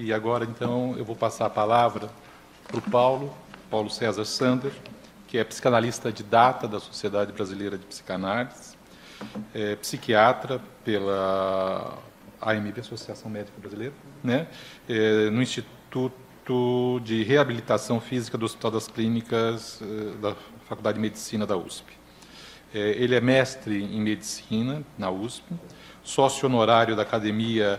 E agora, então, eu vou passar a palavra para o Paulo César Sander, que é psicanalista didata da Sociedade Brasileira de Psicanálise, psiquiatra pela AMB, Associação Médica Brasileira, né? No Instituto de Reabilitação Física do Hospital das Clínicas da Faculdade de Medicina da USP. Ele é mestre em Medicina na USP, sócio honorário da Academia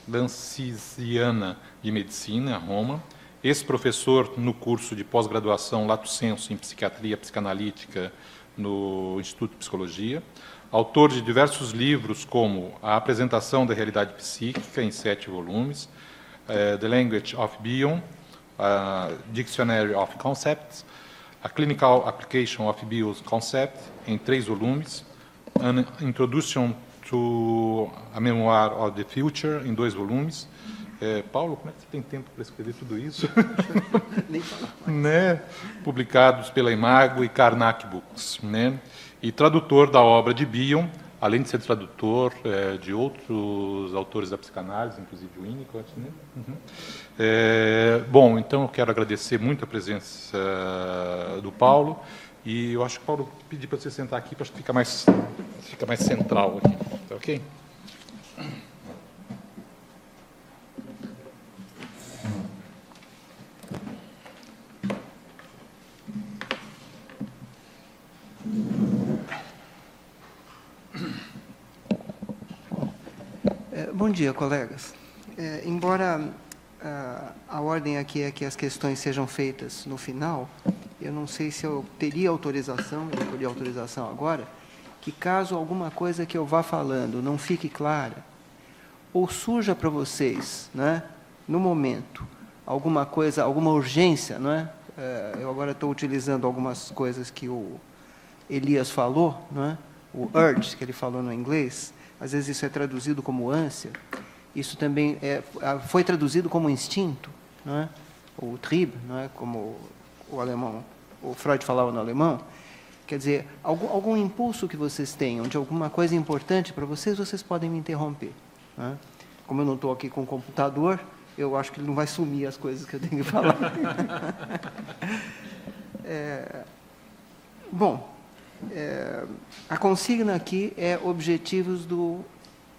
Lancisiana de Medicina, Roma, ex-professor no curso de pós-graduação Lato Sensu em Psiquiatria Psicanalítica no Instituto de Psicologia, autor de diversos livros como A Apresentação da Realidade Psíquica, em 7 volumes, The Language of Bion, Dictionary of Concepts, A Clinical Application of Bion's Concept, em 3 volumes, An Introduction to a Memoir of the Future, em 2 volumes. Paulo, como é que você tem tempo para escrever tudo isso? Nem falar. Né? Publicados pela Imago e Karnak Books. Né? E tradutor da obra de Bion, além de ser tradutor de outros autores da psicanálise, inclusive o Winnicott. Né? Bom, então eu quero agradecer muito a presença do Paulo, e eu acho que, Paulo, pedi para você sentar aqui, para que fica mais central aqui. Tá ok? Bom dia, colegas. Embora a ordem aqui é que as questões sejam feitas no final, eu não sei se eu teria autorização, eu teria autorização agora, que caso alguma coisa que eu vá falando não fique clara, ou surja para vocês, né, no momento, alguma coisa, alguma urgência, não é? Eu agora estou utilizando algumas coisas que o Elias falou, não é? O urge, que ele falou no inglês, às vezes isso é traduzido como ânsia, isso também foi traduzido como instinto, não é? O Trieb, não é? Como o alemão, o Freud falava no alemão. Quer dizer, algum impulso que vocês tenham de alguma coisa importante para vocês, vocês podem me interromper. Não é? Como eu não estou aqui com o computador, eu acho que ele não vai sumir as coisas que eu tenho que falar. Bom, a consigna aqui é objetivos do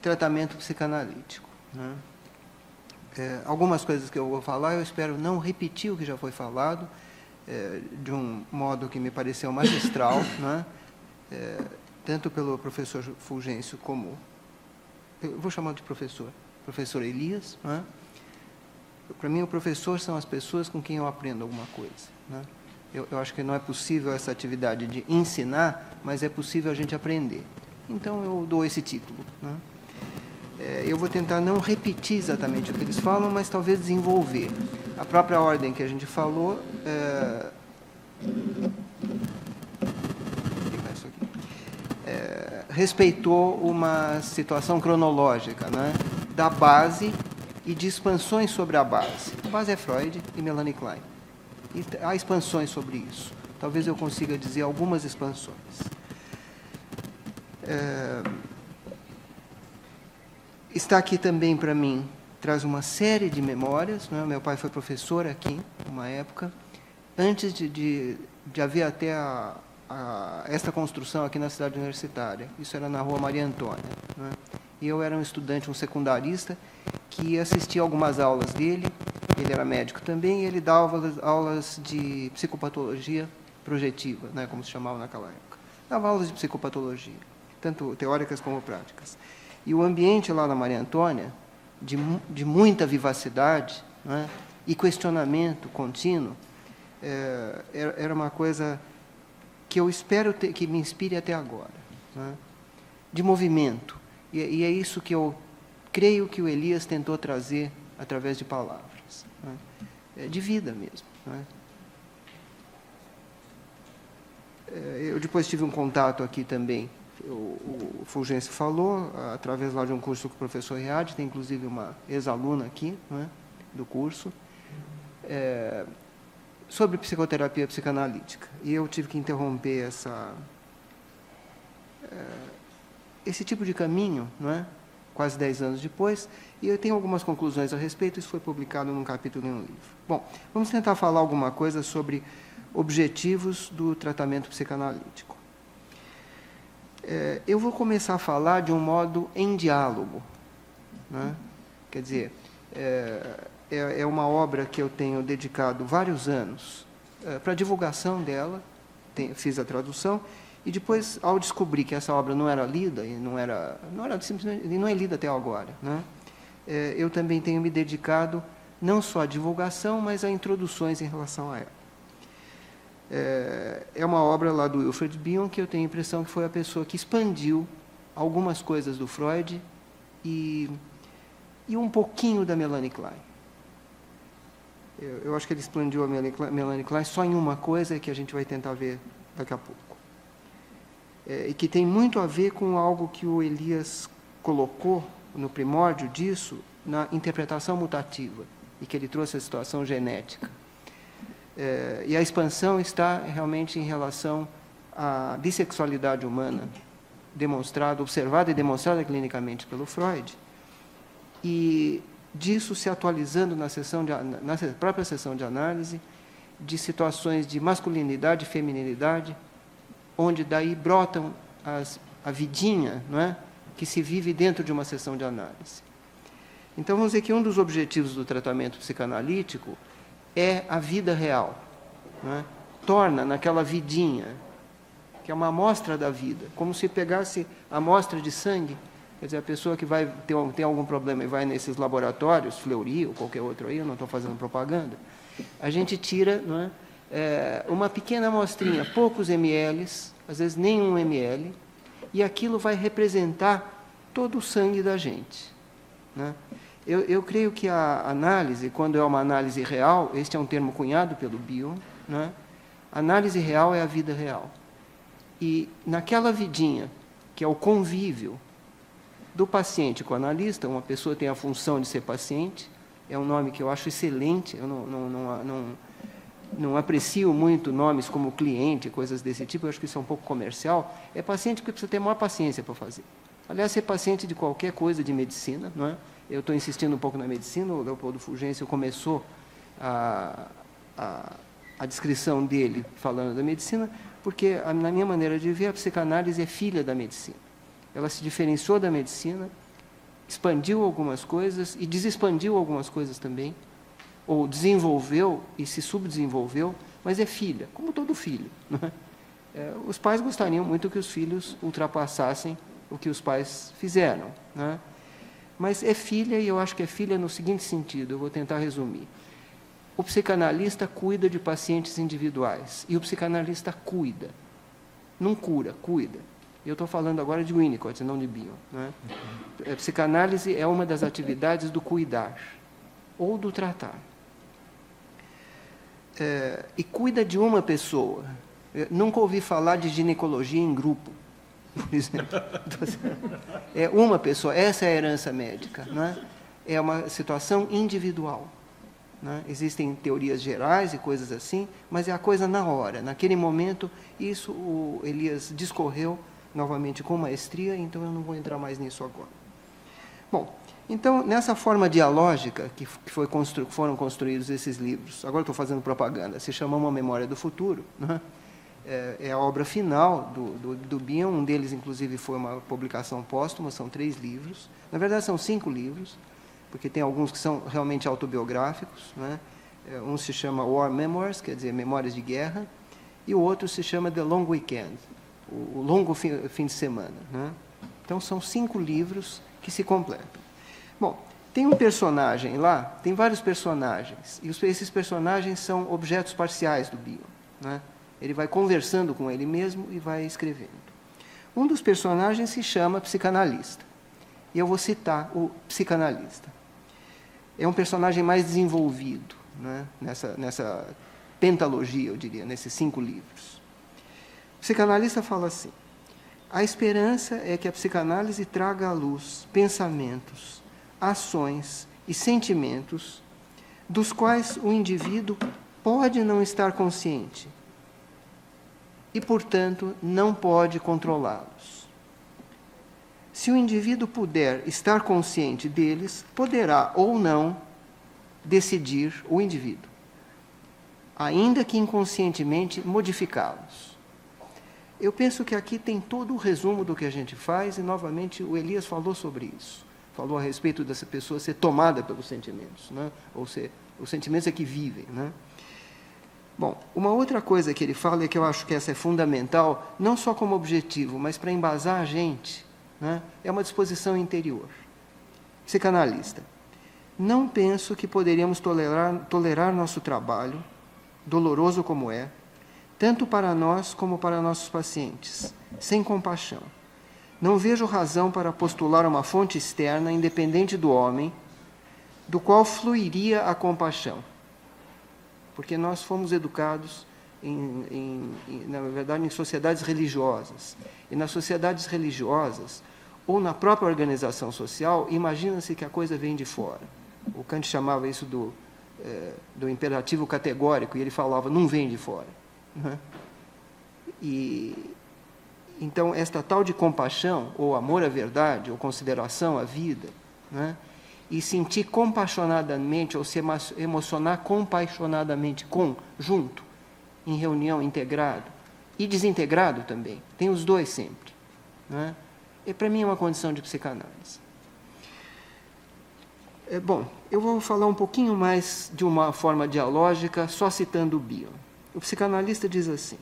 tratamento psicanalítico. Né? Algumas coisas que eu vou falar, eu espero não repetir o que já foi falado, de um modo que me pareceu magistral, né? Tanto pelo professor Fulgêncio como... Eu vou chamar de professor Elias. Né? Para mim, o professor são as pessoas com quem eu aprendo alguma coisa. Né? Eu acho que não é possível essa atividade de ensinar, mas é possível a gente aprender. Então, eu dou esse título. Né? Eu vou tentar não repetir exatamente o que eles falam, mas talvez desenvolver. A própria ordem que a gente falou... respeitou uma situação cronológica, né, da base e de expansões sobre a base. A base é Freud e Melanie Klein. E há expansões sobre isso. Talvez eu consiga dizer algumas expansões. Está aqui também para mim, traz uma série de memórias. Né? Meu pai foi professor aqui, uma época, antes de haver até esta construção aqui na cidade universitária. Isso era na rua Maria Antônia. Né? E eu era um estudante, um secundarista, que assistia algumas aulas dele. Ele era médico também, e ele dava aulas de psicopatologia projetiva, né, como se chamava naquela época. Dava aulas de psicopatologia, tanto teóricas como práticas. E o ambiente lá na Maria Antônia, de muita vivacidade, né, e questionamento contínuo, era uma coisa que eu espero que me inspire até agora, né, de movimento. E é isso que eu creio que o Elias tentou trazer através de palavras, né, de vida mesmo. Né. Eu depois tive um contato aqui também, o Fulgêncio falou, através lá de um curso com o professor Riad, tem inclusive uma ex-aluna aqui, né, do curso, sobre psicoterapia psicanalítica. E eu tive que interromper esse tipo de caminho, não é? quase 10 anos depois, e eu tenho algumas conclusões a respeito, isso foi publicado num capítulo em um livro. Bom, vamos tentar falar alguma coisa sobre objetivos do tratamento psicanalítico. Eu vou começar a falar de um modo em diálogo, né? Quer dizer, é uma obra que eu tenho dedicado vários anos para a divulgação dela, fiz a tradução, e depois, ao descobrir que essa obra não era lida, e não é lida até agora, né? Eu também tenho me dedicado não só à divulgação, mas a introduções em relação a ela. É uma obra lá do Wilfred Bion, que eu tenho a impressão que foi a pessoa que expandiu algumas coisas do Freud e um pouquinho da Melanie Klein. Eu acho que ele expandiu a Melanie Klein só em uma coisa que a gente vai tentar ver daqui a pouco. E que tem muito a ver com algo que o Elias colocou no primórdio disso, na interpretação mutativa, e que ele trouxe a situação genética. E a expansão está realmente em relação à bissexualidade humana, observada e demonstrada clinicamente pelo Freud, e disso se atualizando na própria sessão de análise, de situações de masculinidade e feminilidade, onde daí brotam a vidinha, não é? Que se vive dentro de uma sessão de análise. Então, vamos dizer que um dos objetivos do tratamento psicanalítico é a vida real, não é? Torna naquela vidinha, que é uma amostra da vida, como se pegasse a amostra de sangue, quer dizer, a pessoa que vai ter algum problema e vai nesses laboratórios, Fleury ou qualquer outro aí, eu não estou fazendo propaganda, a gente tira, não é? Uma pequena amostrinha, poucos ml, às vezes nem 1 ml, e aquilo vai representar todo o sangue da gente, né? Eu creio que a análise, quando é uma análise real, este é um termo cunhado pelo Bion, né? A análise real é a vida real. E naquela vidinha, que é o convívio do paciente com o analista, uma pessoa tem a função de ser paciente, é um nome que eu acho excelente, eu não aprecio muito nomes como cliente, coisas desse tipo, eu acho que isso é um pouco comercial. É paciente que precisa ter maior paciência para fazer. Aliás, ser paciente de qualquer coisa de medicina, não é? Eu estou insistindo um pouco na medicina, o Leopoldo Fulgêncio começou a descrição dele falando da medicina, porque, na minha maneira de ver, a psicanálise é filha da medicina. Ela se diferenciou da medicina, expandiu algumas coisas e desexpandiu algumas coisas também, ou desenvolveu e se subdesenvolveu, mas é filha, como todo filho, não é? Os pais gostariam muito que os filhos ultrapassassem o que os pais fizeram, não é? Mas é filha, e eu acho que é filha no seguinte sentido, eu vou tentar resumir. O psicanalista cuida de pacientes individuais, e o psicanalista cuida, não cura, cuida. Eu estou falando agora de Winnicott, não de Bion, não é? A psicanálise é uma das atividades do cuidar, ou do tratar. E cuida de uma pessoa. Nunca ouvi falar de ginecologia em grupo, por exemplo. É uma pessoa, essa é a herança médica, não é? É uma situação individual, não é? Existem teorias gerais e coisas assim, mas é a coisa na hora, naquele momento. Isso o Elias discorreu novamente com maestria, então eu não vou entrar mais nisso agora. Bom, então, nessa forma dialógica que foram construídos esses livros, agora estou fazendo propaganda, se chama Uma Memória do Futuro, né? É a obra final do Bion, um deles, inclusive, foi uma publicação póstuma, são 3 livros, na verdade são 5 livros, porque tem alguns que são realmente autobiográficos, né? Um se chama War Memoirs, quer dizer, Memórias de Guerra, e o outro se chama The Long Weekend, o longo fim de semana, né? Então, são 5 livros que se completam. Bom, tem um personagem lá, tem vários personagens, e esses personagens são objetos parciais do Bion, né? Ele vai conversando com ele mesmo e vai escrevendo. Um dos personagens se chama psicanalista, e eu vou citar o psicanalista. É um personagem mais desenvolvido, né? Nessa pentalogia, eu diria, nesses 5 livros. O psicanalista fala assim: a esperança é que a psicanálise traga à luz pensamentos, ações e sentimentos dos quais o indivíduo pode não estar consciente e, portanto, não pode controlá-los. Se o indivíduo puder estar consciente deles, poderá ou não decidir o indivíduo, ainda que inconscientemente modificá-los. Eu penso que aqui tem todo o resumo do que a gente faz, e, novamente, o Elias falou sobre isso. Falou a respeito dessa pessoa ser tomada pelos sentimentos, né? Ou ser, os sentimentos é que vivem, né? Bom, uma outra coisa que ele fala, e que eu acho que essa é fundamental, não só como objetivo, mas para embasar a gente, né? É uma disposição interior. Psicanalista. Não penso que poderíamos tolerar nosso trabalho, doloroso como é, tanto para nós como para nossos pacientes, sem compaixão. Não vejo razão para postular uma fonte externa, independente do homem, do qual fluiria a compaixão. Porque nós fomos educados, na verdade, em sociedades religiosas. E nas sociedades religiosas, ou na própria organização social, imagina-se que a coisa vem de fora. O Kant chamava isso do imperativo categórico, e ele falava, não vem de fora. Né? Então, esta tal de compaixão, ou amor à verdade, ou consideração à vida, né? E sentir compassionadamente, ou se emocionar compaixonadamente junto, em reunião, integrado, e desintegrado também, tem os dois sempre. Né? E, para mim, é uma condição de psicanálise. Bom, eu vou falar um pouquinho mais de uma forma dialógica, só citando o Bion. O psicanalista diz assim: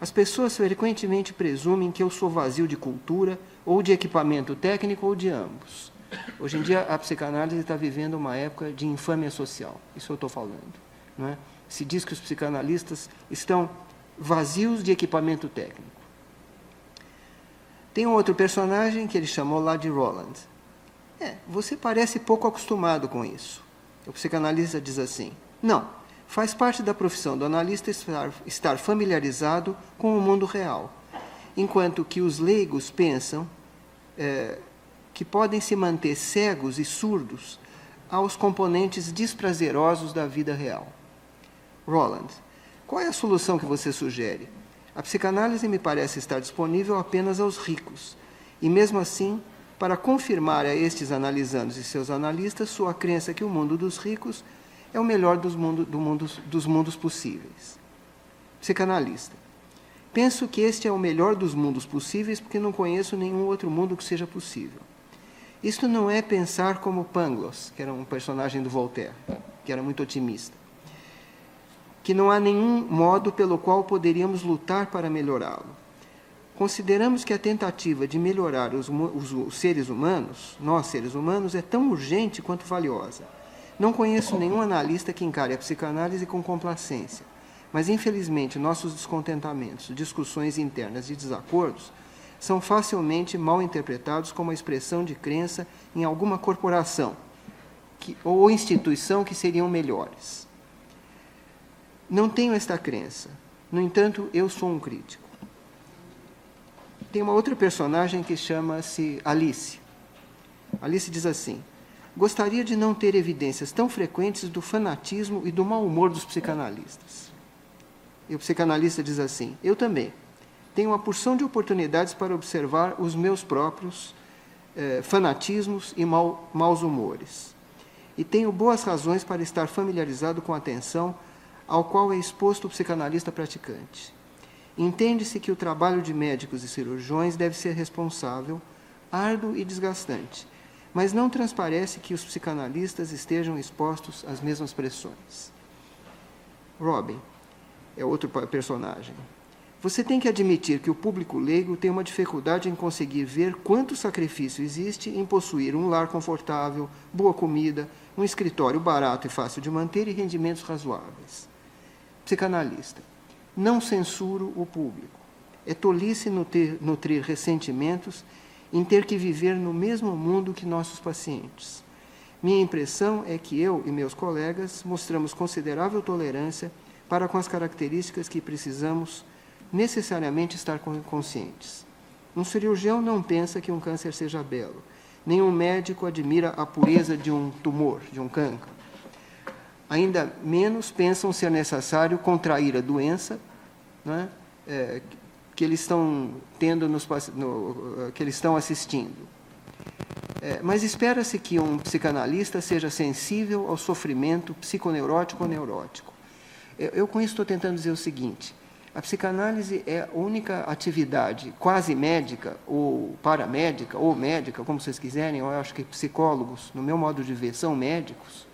as pessoas frequentemente presumem que eu sou vazio de cultura, ou de equipamento técnico, ou de ambos. Hoje em dia, a psicanálise está vivendo uma época de infâmia social. Isso eu estou falando. Não é? Se diz que os psicanalistas estão vazios de equipamento técnico. Tem um outro personagem que ele chamou lá de Roland. Você parece pouco acostumado com isso. O psicanalista diz assim: não, faz parte da profissão do analista estar familiarizado com o mundo real, enquanto que os leigos pensam que podem se manter cegos e surdos aos componentes desprazerosos da vida real. Roland, qual é a solução que você sugere? A psicanálise me parece estar disponível apenas aos ricos, e mesmo assim, para confirmar a estes analisandos e seus analistas sua crença que o mundo dos ricos é o melhor dos mundos possíveis. Psicanalista. Penso que este é o melhor dos mundos possíveis porque não conheço nenhum outro mundo que seja possível. Isto não é pensar como Pangloss, que era um personagem do Voltaire, que era muito otimista. Que não há nenhum modo pelo qual poderíamos lutar para melhorá-lo. Consideramos que a tentativa de melhorar os seres humanos, nós seres humanos, é tão urgente quanto valiosa. Não conheço nenhum analista que encare a psicanálise com complacência, mas, infelizmente, nossos descontentamentos, discussões internas e desacordos são facilmente mal interpretados como a expressão de crença em alguma corporação ou instituição que seriam melhores. Não tenho esta crença. No entanto, eu sou um crítico. Tem uma outra personagem que chama-se Alice. Alice diz assim: gostaria de não ter evidências tão frequentes do fanatismo e do mau humor dos psicanalistas. E o psicanalista diz assim: eu também. Tenho uma porção de oportunidades para observar os meus próprios fanatismos e maus humores. E tenho boas razões para estar familiarizado com a tensão ao qual é exposto o psicanalista praticante. Entende-se que o trabalho de médicos e cirurgiões deve ser responsável, árduo e desgastante, mas não transparece que os psicanalistas estejam expostos às mesmas pressões. Robin é outro personagem. Você tem que admitir que o público leigo tem uma dificuldade em conseguir ver quanto sacrifício existe em possuir um lar confortável, boa comida, um escritório barato e fácil de manter e rendimentos razoáveis. Psicanalista. Não censuro o público. É tolice nutrir ressentimentos em ter que viver no mesmo mundo que nossos pacientes. Minha impressão é que eu e meus colegas mostramos considerável tolerância para com as características que precisamos necessariamente estar conscientes. Um cirurgião não pensa que um câncer seja belo. Nenhum médico admira a pureza de um tumor, de um cancro. Ainda menos pensam ser necessário contrair a doença, né, que eles estão tendo que eles estão assistindo. Mas espera-se que um psicanalista seja sensível ao sofrimento psiconeurótico ou neurótico. Eu com isso estou tentando dizer o seguinte: a psicanálise é a única atividade quase médica, ou paramédica, ou médica, como vocês quiserem. Eu acho que psicólogos, no meu modo de ver, são médicos,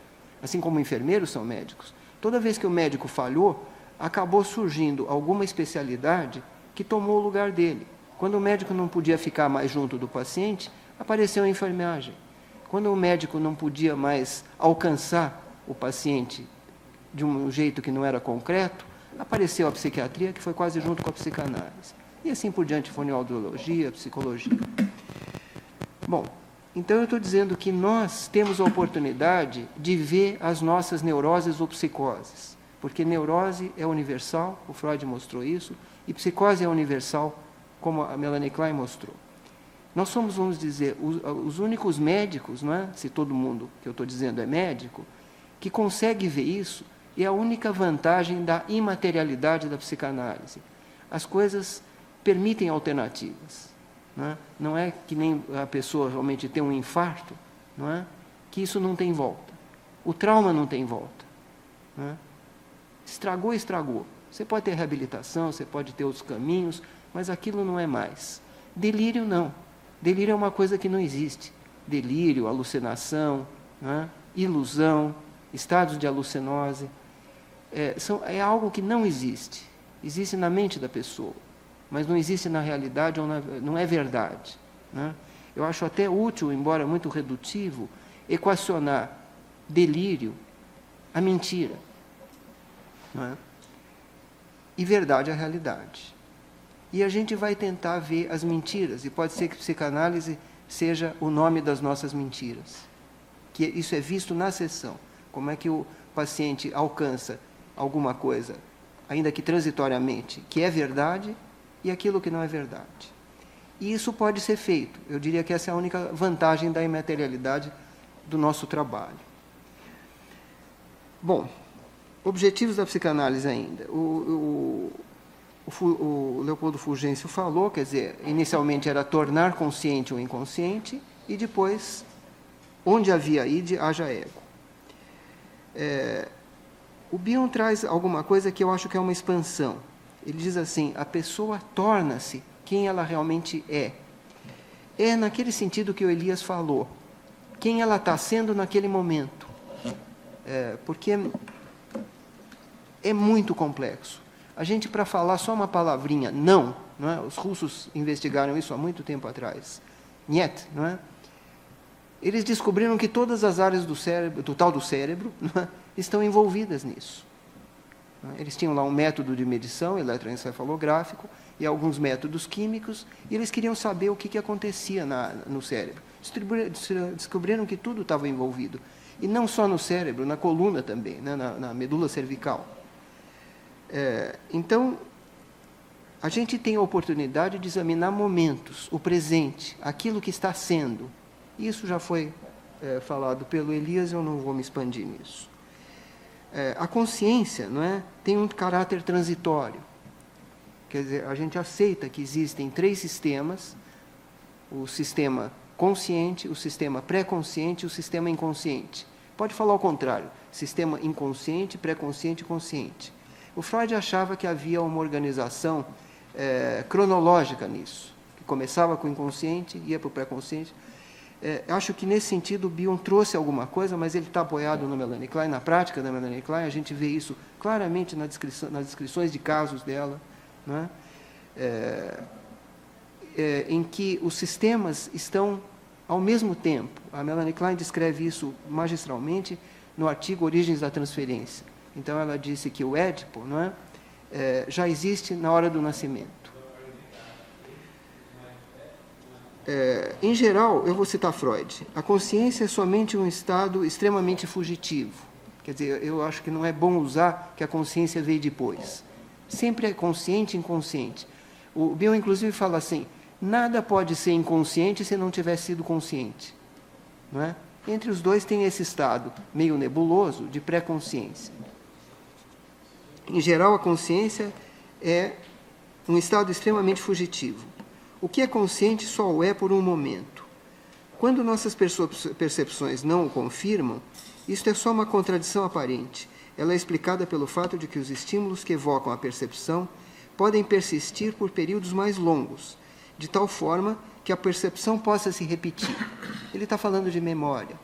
assim como enfermeiros são médicos. Toda vez que o médico falhou, acabou surgindo alguma especialidade que tomou o lugar dele. Quando o médico não podia ficar mais junto do paciente, apareceu a enfermagem. Quando o médico não podia mais alcançar o paciente de um jeito que não era concreto, apareceu a psiquiatria, que foi quase junto com a psicanálise. E assim por diante, fonoaudiologia, psicologia. Bom, então eu estou dizendo que nós temos a oportunidade de ver as nossas neuroses ou psicoses, porque neurose é universal, o Freud mostrou isso, e psicose é universal, como a Melanie Klein mostrou. Nós somos, vamos dizer, os únicos médicos, não é? Se todo mundo que eu estou dizendo é médico, que consegue ver isso. E a única vantagem da imaterialidade da psicanálise. As coisas permitem alternativas. Não é que nem a pessoa realmente tem um infarto, não é? Que isso não tem volta. O trauma não tem volta. Não é? Estragou, estragou. Você pode ter reabilitação, você pode ter outros caminhos, mas aquilo não é mais. Delírio não. Delírio é uma coisa que não existe. Delírio, alucinação, não é? Ilusão, estados de alucinose. É algo que não existe. Existe na mente da pessoa, mas não existe na realidade, ou não é verdade. Né? Eu acho até útil, embora muito redutivo, equacionar delírio a mentira. Não é? E verdade a realidade. E a gente vai tentar ver as mentiras, e pode ser que psicanálise seja o nome das nossas mentiras. Que isso é visto na sessão. Como é que o paciente alcança alguma coisa, ainda que transitoriamente, que é verdade, e aquilo que não é verdade. E isso pode ser feito. Eu diria que essa é a única vantagem da imaterialidade do nosso trabalho. Bom, objetivos da psicanálise ainda. O Leopoldo Fulgêncio falou, quer dizer, inicialmente era tornar consciente o inconsciente, e depois, onde havia id, haja ego. O Bion traz alguma coisa que eu acho que é uma expansão. Ele diz assim: a pessoa torna-se quem ela realmente é. É naquele sentido que o Elias falou. Quem ela está sendo naquele momento. Porque é muito complexo. A gente, para falar só uma palavrinha, não é? Os russos investigaram isso há muito tempo atrás. Niet, não é? Eles descobriram que todas as áreas do cérebro, total do cérebro, não é? Estão envolvidas nisso. Eles tinham lá um método de medição eletroencefalográfico e alguns métodos químicos, e eles queriam saber o que acontecia no cérebro. Descobriram que tudo estava envolvido. E não só no cérebro, na coluna também, né? na medula cervical. Então, a gente tem a oportunidade de examinar momentos, o presente, aquilo que está sendo. Isso já foi falado pelo Elias, eu não vou me expandir nisso. A consciência, não é, tem um caráter transitório. Quer dizer, a gente aceita que existem 3 sistemas: o sistema consciente, o sistema pré-consciente e o sistema inconsciente. Pode falar ao contrário: sistema inconsciente, pré-consciente e consciente. O Freud achava que havia uma organização cronológica nisso, que começava com o inconsciente, ia para o pré-consciente. Acho que, nesse sentido, o Bion trouxe alguma coisa, mas ele está apoiado na Melanie Klein, na prática da Melanie Klein. A gente vê isso claramente nas descrições de casos dela, não é? Em que os sistemas estão ao mesmo tempo. A Melanie Klein descreve isso magistralmente no artigo Origens da Transferência. Então, ela disse que o Édipo, não é, já existe na hora do nascimento. Em geral, eu vou citar Freud, a consciência é somente um estado extremamente fugitivo. Quer dizer, eu acho que não é bom usar que a consciência veio depois. Sempre é consciente e inconsciente. O Bion, inclusive, fala assim: nada pode ser inconsciente se não tiver sido consciente. Não é? Entre os dois tem esse estado meio nebuloso de pré-consciência. Em geral, a consciência é um estado extremamente fugitivo. O que é consciente só o é por um momento. Quando nossas percepções não o confirmam, isto é só uma contradição aparente. Ela é explicada pelo fato de que os estímulos que evocam a percepção podem persistir por períodos mais longos, de tal forma que a percepção possa se repetir. Ele está falando de memória,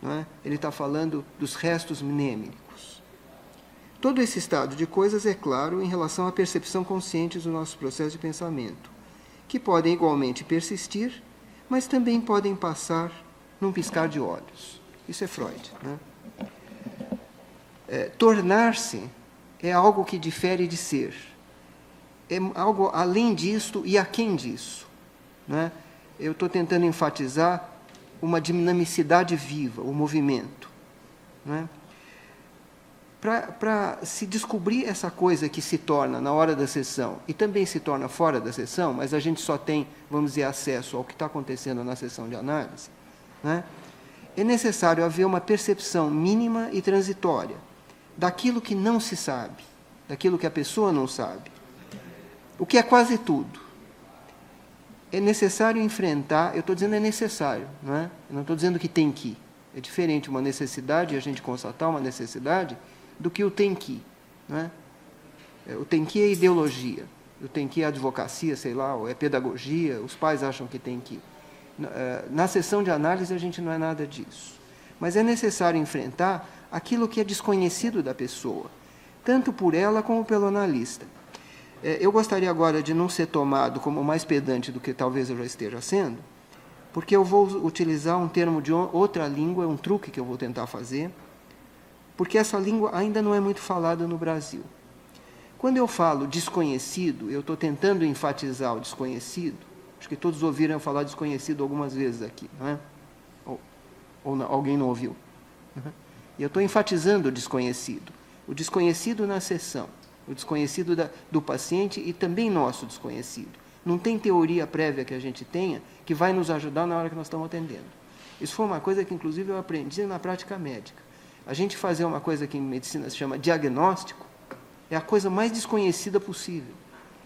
não é? Ele está falando dos restos mnêmicos. Todo esse estado de coisas é claro em relação à percepção consciente do nosso processo de pensamento, que podem igualmente persistir, mas também podem passar num piscar de olhos. Isso é Freud, né? Tornar-se é algo que difere de ser. É algo além disto e aquém disso, né? Eu estou tentando enfatizar uma dinamicidade viva, o movimento, né? Para se descobrir essa coisa que se torna na hora da sessão e também se torna fora da sessão, mas a gente só tem, vamos dizer, acesso ao que está acontecendo na sessão de análise, né? É necessário haver uma percepção mínima e transitória daquilo que não se sabe, daquilo que a pessoa não sabe, o que é quase tudo. É necessário enfrentar, eu estou dizendo é necessário, não é? Eu não estou dizendo que tem que. É diferente uma necessidade, a gente constatar uma necessidade, do que o tem que, não é? O tem que é ideologia, o tem que é advocacia, sei lá, ou é pedagogia, os pais acham que tem que. Na sessão de análise a gente não é nada disso. Mas é necessário enfrentar aquilo que é desconhecido da pessoa, tanto por ela como pelo analista. Eu gostaria agora de não ser tomado como mais pedante do que talvez eu já esteja sendo, porque eu vou utilizar um termo de outra língua, é um truque que eu vou tentar fazer, porque essa língua ainda não é muito falada no Brasil. Quando eu falo desconhecido, eu estou tentando enfatizar o desconhecido. Acho que todos ouviram falar desconhecido algumas vezes aqui, não é? Ou não, alguém não ouviu? E eu estou enfatizando o desconhecido na sessão, o desconhecido do paciente e também nosso desconhecido. Não tem teoria prévia que a gente tenha que vai nos ajudar na hora que nós estamos atendendo. Isso foi uma coisa que, inclusive, eu aprendi na prática médica. A gente fazer uma coisa que em medicina se chama diagnóstico é a coisa mais desconhecida possível.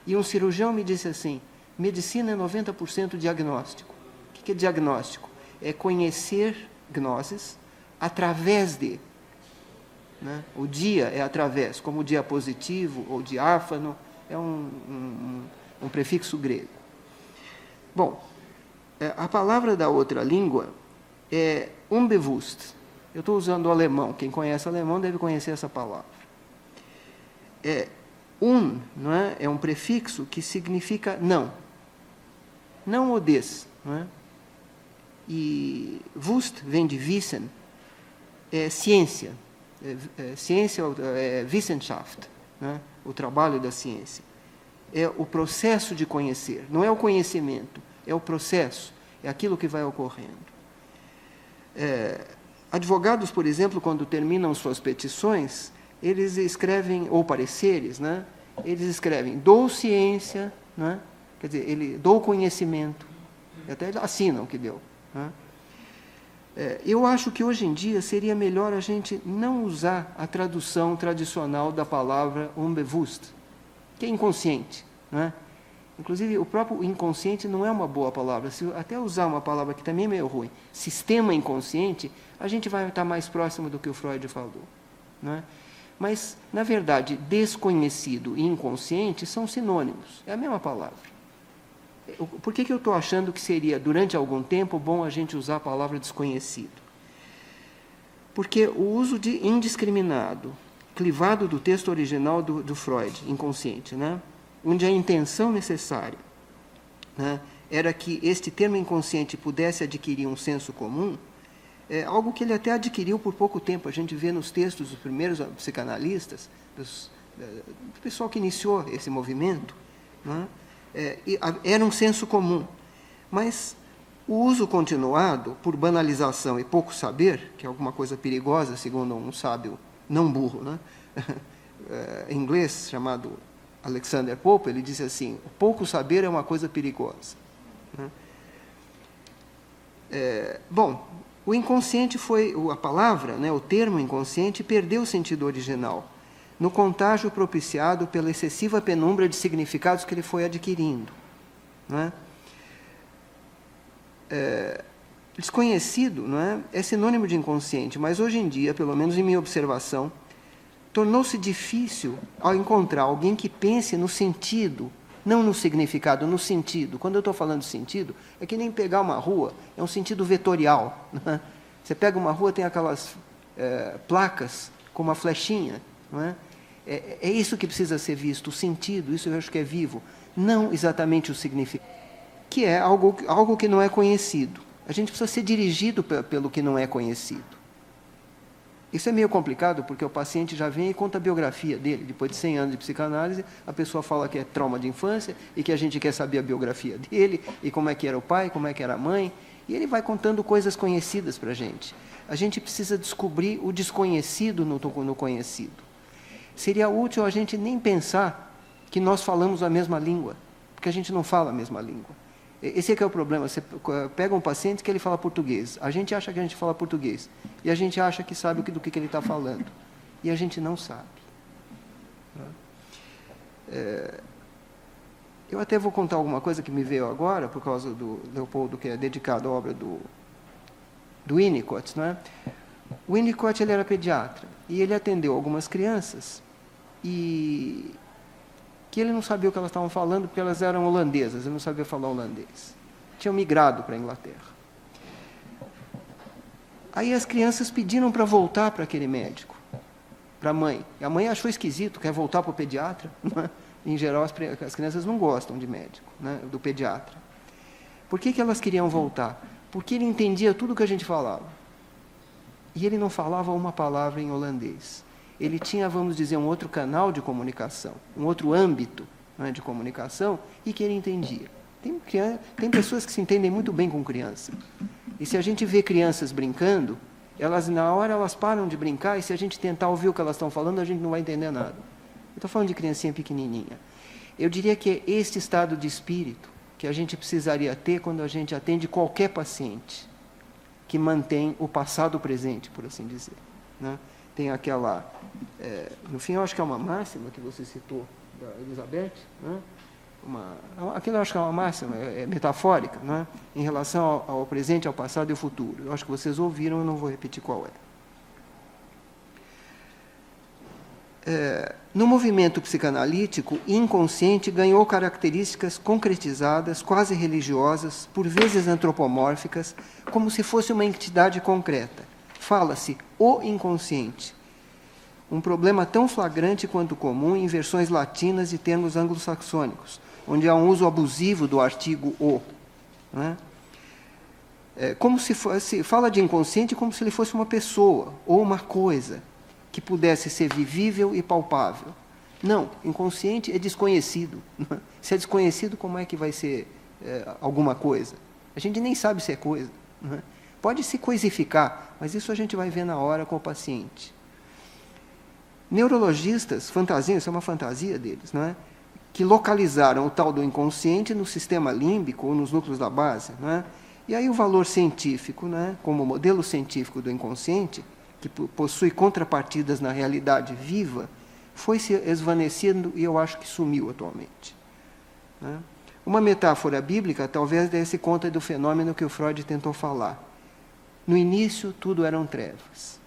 E um cirurgião me disse assim, medicina é 90% diagnóstico. O que é diagnóstico? É conhecer gnoses através de. Né? O dia é através, como o diapositivo ou diáfano, é um prefixo grego. Bom, a palavra da outra língua é unbewusst. Eu estou usando o alemão. Quem conhece alemão deve conhecer essa palavra. Não é? É um prefixo que significa não. Não ou des. Não é? E Wust vem de Wissen, é ciência. Ciência é Wissenschaft, né? O trabalho da ciência. É o processo de conhecer, não é o conhecimento, é o processo, é aquilo que vai ocorrendo. Advogados, por exemplo, quando terminam suas petições, eles escrevem, ou pareceres, né? Eles escrevem, dou ciência, né? Quer dizer, dou conhecimento, e até assinam que deu. Né? Eu acho que hoje em dia seria melhor a gente não usar a tradução tradicional da palavra unbewusst, que é inconsciente. Né? Inclusive, o próprio inconsciente não é uma boa palavra. Se até usar uma palavra que também é meio ruim, sistema inconsciente, a gente vai estar mais próximo do que o Freud falou. Né? Mas, na verdade, desconhecido e inconsciente são sinônimos, é a mesma palavra. Por que eu estou achando que seria, durante algum tempo, bom a gente usar a palavra desconhecido? Porque o uso de indiscriminado, clivado do texto original do Freud, inconsciente, né? Onde a intenção necessária, né, era que este termo inconsciente pudesse adquirir um senso comum, é algo que ele até adquiriu por pouco tempo. A gente vê nos textos dos primeiros psicanalistas, do pessoal que iniciou esse movimento, né? Era um senso comum, mas o uso continuado por banalização e pouco saber, que é alguma coisa perigosa, segundo um sábio não burro, né? Em inglês, chamado Alexander Pope, ele disse assim, o pouco saber é uma coisa perigosa. Né? Bom, o inconsciente foi, a palavra, né, o termo inconsciente, perdeu o sentido original. no contágio propiciado pela excessiva penumbra de significados que ele foi adquirindo. Não é? Desconhecido, não é? É sinônimo de inconsciente, mas hoje em dia, pelo menos em minha observação, tornou-se difícil ao encontrar alguém que pense no sentido, não no significado, no sentido. Quando eu estou falando de sentido, é que nem pegar uma rua, é um sentido vetorial. Não é? Você pega uma rua, tem aquelas placas com uma flechinha. Não é? É isso que precisa ser visto, o sentido, isso eu acho que é vivo. Não exatamente o significado, que é algo que não é conhecido. A gente precisa ser dirigido pelo que não é conhecido. Isso é meio complicado, porque o paciente já vem e conta a biografia dele. Depois de 100 anos de psicanálise, a pessoa fala que é trauma de infância e que a gente quer saber a biografia dele, e como é que era o pai, como é que era a mãe, e ele vai contando coisas conhecidas para a gente. A gente precisa descobrir o desconhecido no conhecido. Seria útil a gente nem pensar que nós falamos a mesma língua, porque a gente não fala a mesma língua. Esse é que é o problema. Você pega um paciente que ele fala português. A gente acha que a gente fala português. E a gente acha que sabe do que ele está falando. E a gente não sabe. Eu até vou contar alguma coisa que me veio agora, por causa do Leopoldo, que é dedicado à obra do Winnicott. Não é? O Winnicott, ele era pediatra. E ele atendeu algumas crianças e que ele não sabia o que elas estavam falando, porque elas eram holandesas, ele não sabia falar holandês. Tinham migrado para a Inglaterra. Aí as crianças pediram para voltar para aquele médico, para a mãe. E a mãe achou esquisito, quer voltar para o pediatra. Não é? Em geral, as crianças não gostam de médico, né, do pediatra. Por que elas queriam voltar? Porque ele entendia tudo o que a gente falava. E ele não falava uma palavra em holandês. Ele tinha, vamos dizer, um outro canal de comunicação, um outro âmbito, né, de comunicação, e que ele entendia. Tem pessoas que se entendem muito bem com criança. E se a gente vê crianças brincando, na hora elas param de brincar, e se a gente tentar ouvir o que elas estão falando, a gente não vai entender nada. Eu estou falando de criancinha pequenininha. Eu diria que é este estado de espírito que a gente precisaria ter quando a gente atende qualquer paciente que mantém o passado presente, por assim dizer. Né? Tem aquela, no fim, eu acho que é uma máxima que você citou, da Elizabeth, né? Aquilo eu acho que é uma máxima, é metafórica, né? Em relação ao presente, ao passado e ao futuro. Eu acho que vocês ouviram, eu não vou repetir qual é. No movimento psicanalítico, inconsciente ganhou características concretizadas, quase religiosas, por vezes antropomórficas, como se fosse uma entidade concreta. Fala-se o inconsciente, um problema tão flagrante quanto comum em versões latinas de termos anglo-saxônicos, onde há um uso abusivo do artigo o. Né? Como se fosse, fala de inconsciente como se ele fosse uma pessoa ou uma coisa que pudesse ser vivível e palpável. Não, inconsciente é desconhecido. Se é desconhecido, como é que vai ser alguma coisa? A gente nem sabe se é coisa. Não é? Pode se coisificar, mas isso a gente vai ver na hora com o paciente. Neurologistas fantasiam, isso é uma fantasia deles, não é? Que localizaram o tal do inconsciente no sistema límbico ou nos núcleos da base. Não é? E aí o valor científico, né, como modelo científico do inconsciente, que possui contrapartidas na realidade viva, foi se esvanecendo e eu acho que sumiu atualmente. Né? Uma metáfora bíblica talvez desse conta do fenômeno que o Freud tentou falar. No início, tudo eram trevas.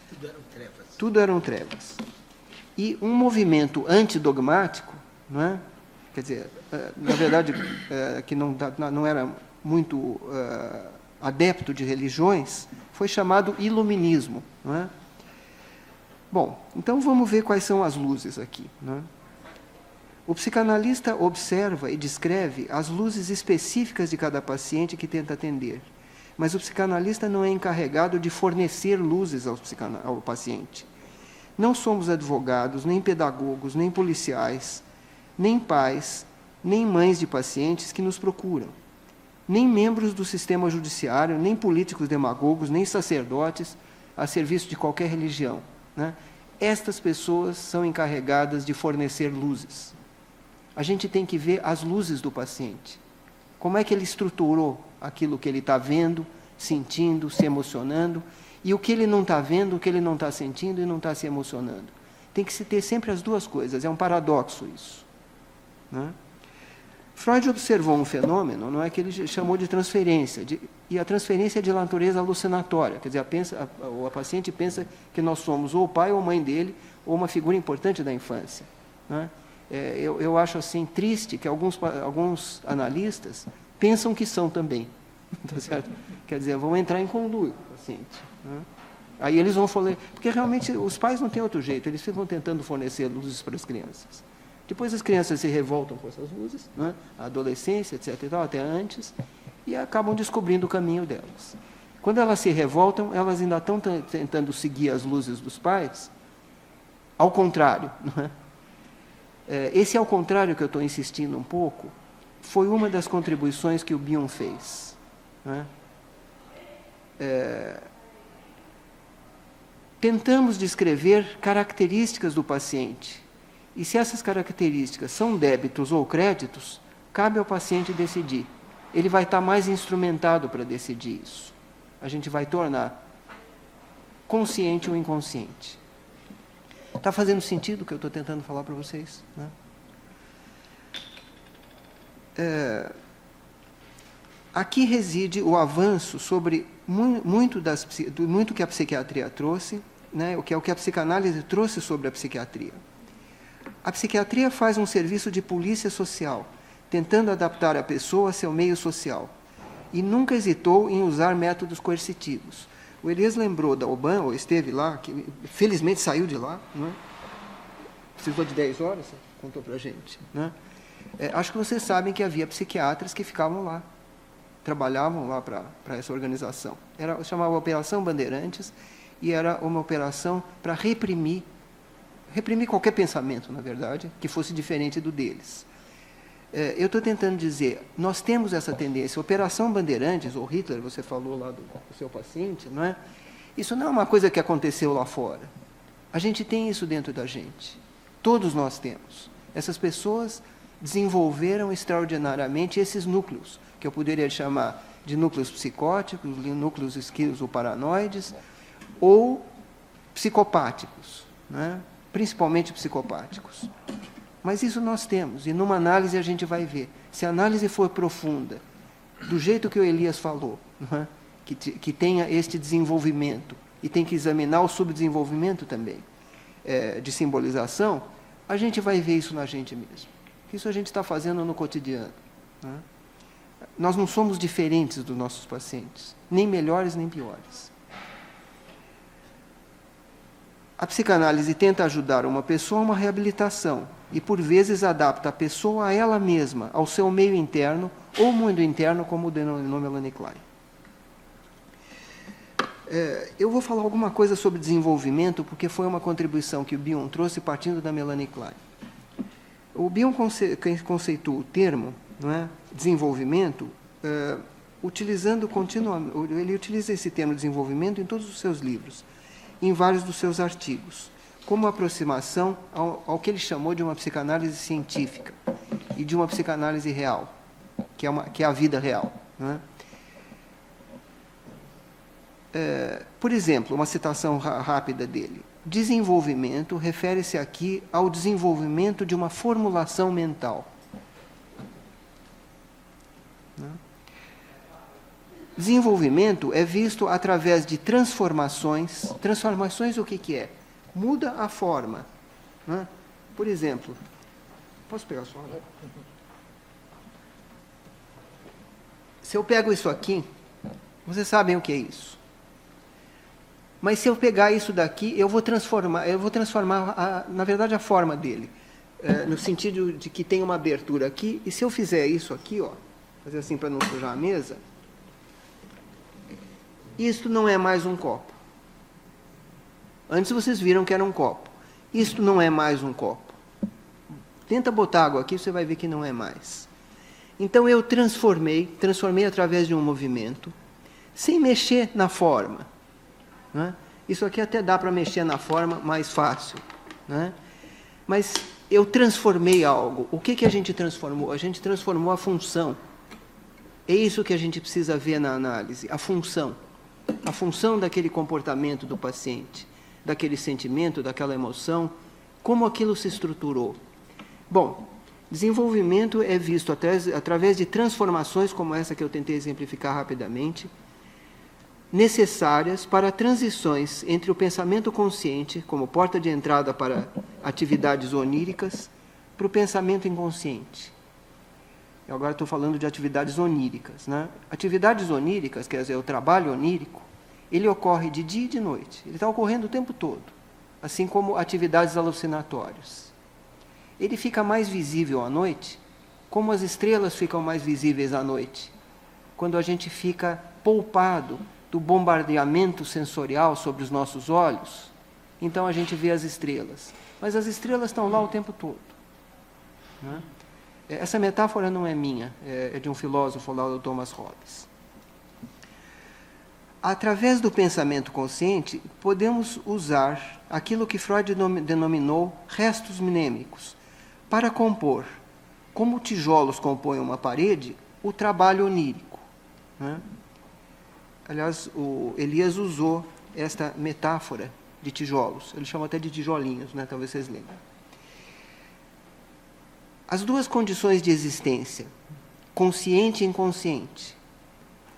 Tudo eram trevas. Tudo eram trevas. E um movimento antidogmático, não é? Quer dizer, na verdade, que não era muito adepto de religiões, foi chamado iluminismo. Não é? Bom, então vamos ver quais são as luzes aqui. Não é? O psicanalista observa e descreve as luzes específicas de cada paciente que tenta atender, mas o psicanalista não é encarregado de fornecer luzes ao paciente. Não somos advogados, nem pedagogos, nem policiais, nem pais, nem mães de pacientes que nos procuram, nem membros do sistema judiciário, nem políticos demagogos, nem sacerdotes a serviço de qualquer religião. Né? Estas pessoas são encarregadas de fornecer luzes. A gente tem que ver as luzes do paciente. Como é que ele estruturou aquilo que ele está vendo, sentindo, se emocionando, e o que ele não está vendo, o que ele não está sentindo e não está se emocionando. Tem que se ter sempre as duas coisas, é um paradoxo isso, né? Freud observou um fenômeno, não é, que ele chamou de transferência, e a transferência é de natureza alucinatória, quer dizer, a paciente pensa que nós somos ou o pai ou a mãe dele, ou uma figura importante da infância, né? Eu acho assim triste que alguns analistas pensam que são também, tá certo? Quer dizer, vão entrar em conluio com o paciente, né? Aí eles vão falar, porque realmente os pais não têm outro jeito, eles ficam tentando fornecer luzes para as crianças. Depois as crianças se revoltam com essas luzes, né? A adolescência, etc. e tal, até antes, e acabam descobrindo o caminho delas. Quando elas se revoltam, elas ainda estão tentando seguir as luzes dos pais, ao contrário, não é? Esse ao contrário que eu estou insistindo um pouco, foi uma das contribuições que o Bion fez, não é? Tentamos descrever características do paciente, e se essas características são débitos ou créditos, cabe ao paciente decidir. Ele vai estar mais instrumentado para decidir isso. A gente vai tornar consciente ou inconsciente. Está fazendo sentido o que eu estou tentando falar para vocês, né? Aqui reside o avanço sobre muito que a psiquiatria trouxe, né? O que a psicanálise trouxe sobre a psiquiatria. A psiquiatria faz um serviço de polícia social, tentando adaptar a pessoa a seu meio social, e nunca hesitou em usar métodos coercitivos. O Elias lembrou da Obama, ou esteve lá, que felizmente saiu de lá, né? Precisou de 10 horas, contou para a gente, né? Acho que vocês sabem que havia psiquiatras que ficavam lá, trabalhavam lá para essa organização. Chamava Operação Bandeirantes, e era uma operação para reprimir qualquer pensamento, na verdade, que fosse diferente do deles. Eu estou tentando dizer, nós temos essa tendência. Operação Bandeirantes, ou Hitler, você falou lá do seu paciente, não é? Isso não é uma coisa que aconteceu lá fora. A gente tem isso dentro da gente. Todos nós temos. Essas pessoas desenvolveram extraordinariamente esses núcleos, que eu poderia chamar de núcleos psicóticos, núcleos esquizoparanoides, ou psicopáticos, né? Principalmente psicopáticos. Mas isso nós temos, e numa análise a gente vai ver. Se a análise for profunda, do jeito que o Elias falou, não é? Que tenha este desenvolvimento, e tem que examinar o subdesenvolvimento também, de simbolização, a gente vai ver isso na gente mesmo. Isso a gente está fazendo no cotidiano, não é? Nós não somos diferentes dos nossos pacientes, nem melhores nem piores. A psicanálise tenta ajudar uma pessoa a uma reabilitação e, por vezes, adapta a pessoa a ela mesma, ao seu meio interno ou mundo interno, como denominou Melanie Klein. Eu vou falar alguma coisa sobre desenvolvimento, porque foi uma contribuição que o Bion trouxe partindo da Melanie Klein. O Bion conceitua o termo, não é, desenvolvimento, utilizando continuamente. Ele utiliza esse termo desenvolvimento em todos os seus livros, em vários dos seus artigos, como aproximação ao que ele chamou de uma psicanálise científica e de uma psicanálise real, que é a vida real, não é? Por exemplo, uma citação rápida dele. Desenvolvimento refere-se aqui ao desenvolvimento de uma formulação mental. Desenvolvimento é visto através de transformações. Transformações o que é? Muda a forma, né? Por exemplo, posso pegar só? Se eu pego isso aqui, vocês sabem o que é isso. Mas se eu pegar isso daqui, eu vou transformar na verdade, a forma dele, no sentido de que tem uma abertura aqui, e se eu fizer isso aqui, ó, fazer assim para não sujar a mesa, isto não é mais um copo. Antes vocês viram que era um copo. Isto não é mais um copo. Tenta botar água aqui, você vai ver que não é mais. Então eu transformei através de um movimento, sem mexer na forma, né? Isso aqui até dá para mexer na forma mais fácil, né? Mas eu transformei algo. O que a gente transformou? A gente transformou a função. É isso que a gente precisa ver na análise, a função. A função daquele comportamento do paciente, daquele sentimento, daquela emoção, Como aquilo se estruturou? Bom, desenvolvimento é visto através de transformações como essa que eu tentei exemplificar rapidamente, necessárias para transições entre o pensamento consciente, como porta de entrada para atividades oníricas, para o pensamento inconsciente. Eu agora estou falando de atividades oníricas, né? Atividades oníricas, quer dizer, o trabalho onírico, ele ocorre de dia e de noite. Ele está ocorrendo o tempo todo, assim como atividades alucinatórias. Ele fica mais visível à noite, como as estrelas ficam mais visíveis à noite, quando a gente fica poupado do bombardeamento sensorial sobre os nossos olhos, então a gente vê as estrelas. Mas as estrelas estão lá o tempo todo, né? Essa metáfora não é minha, é de um filósofo lá, o Thomas Hobbes. Através do pensamento consciente, podemos usar aquilo que Freud denominou restos mnêmicos para compor, como tijolos compõem uma parede, o trabalho onírico, né? Aliás, o Elias usou esta metáfora de tijolos. Ele chama até de tijolinhos, né? Talvez vocês lembrem. As duas condições de existência, consciente e inconsciente,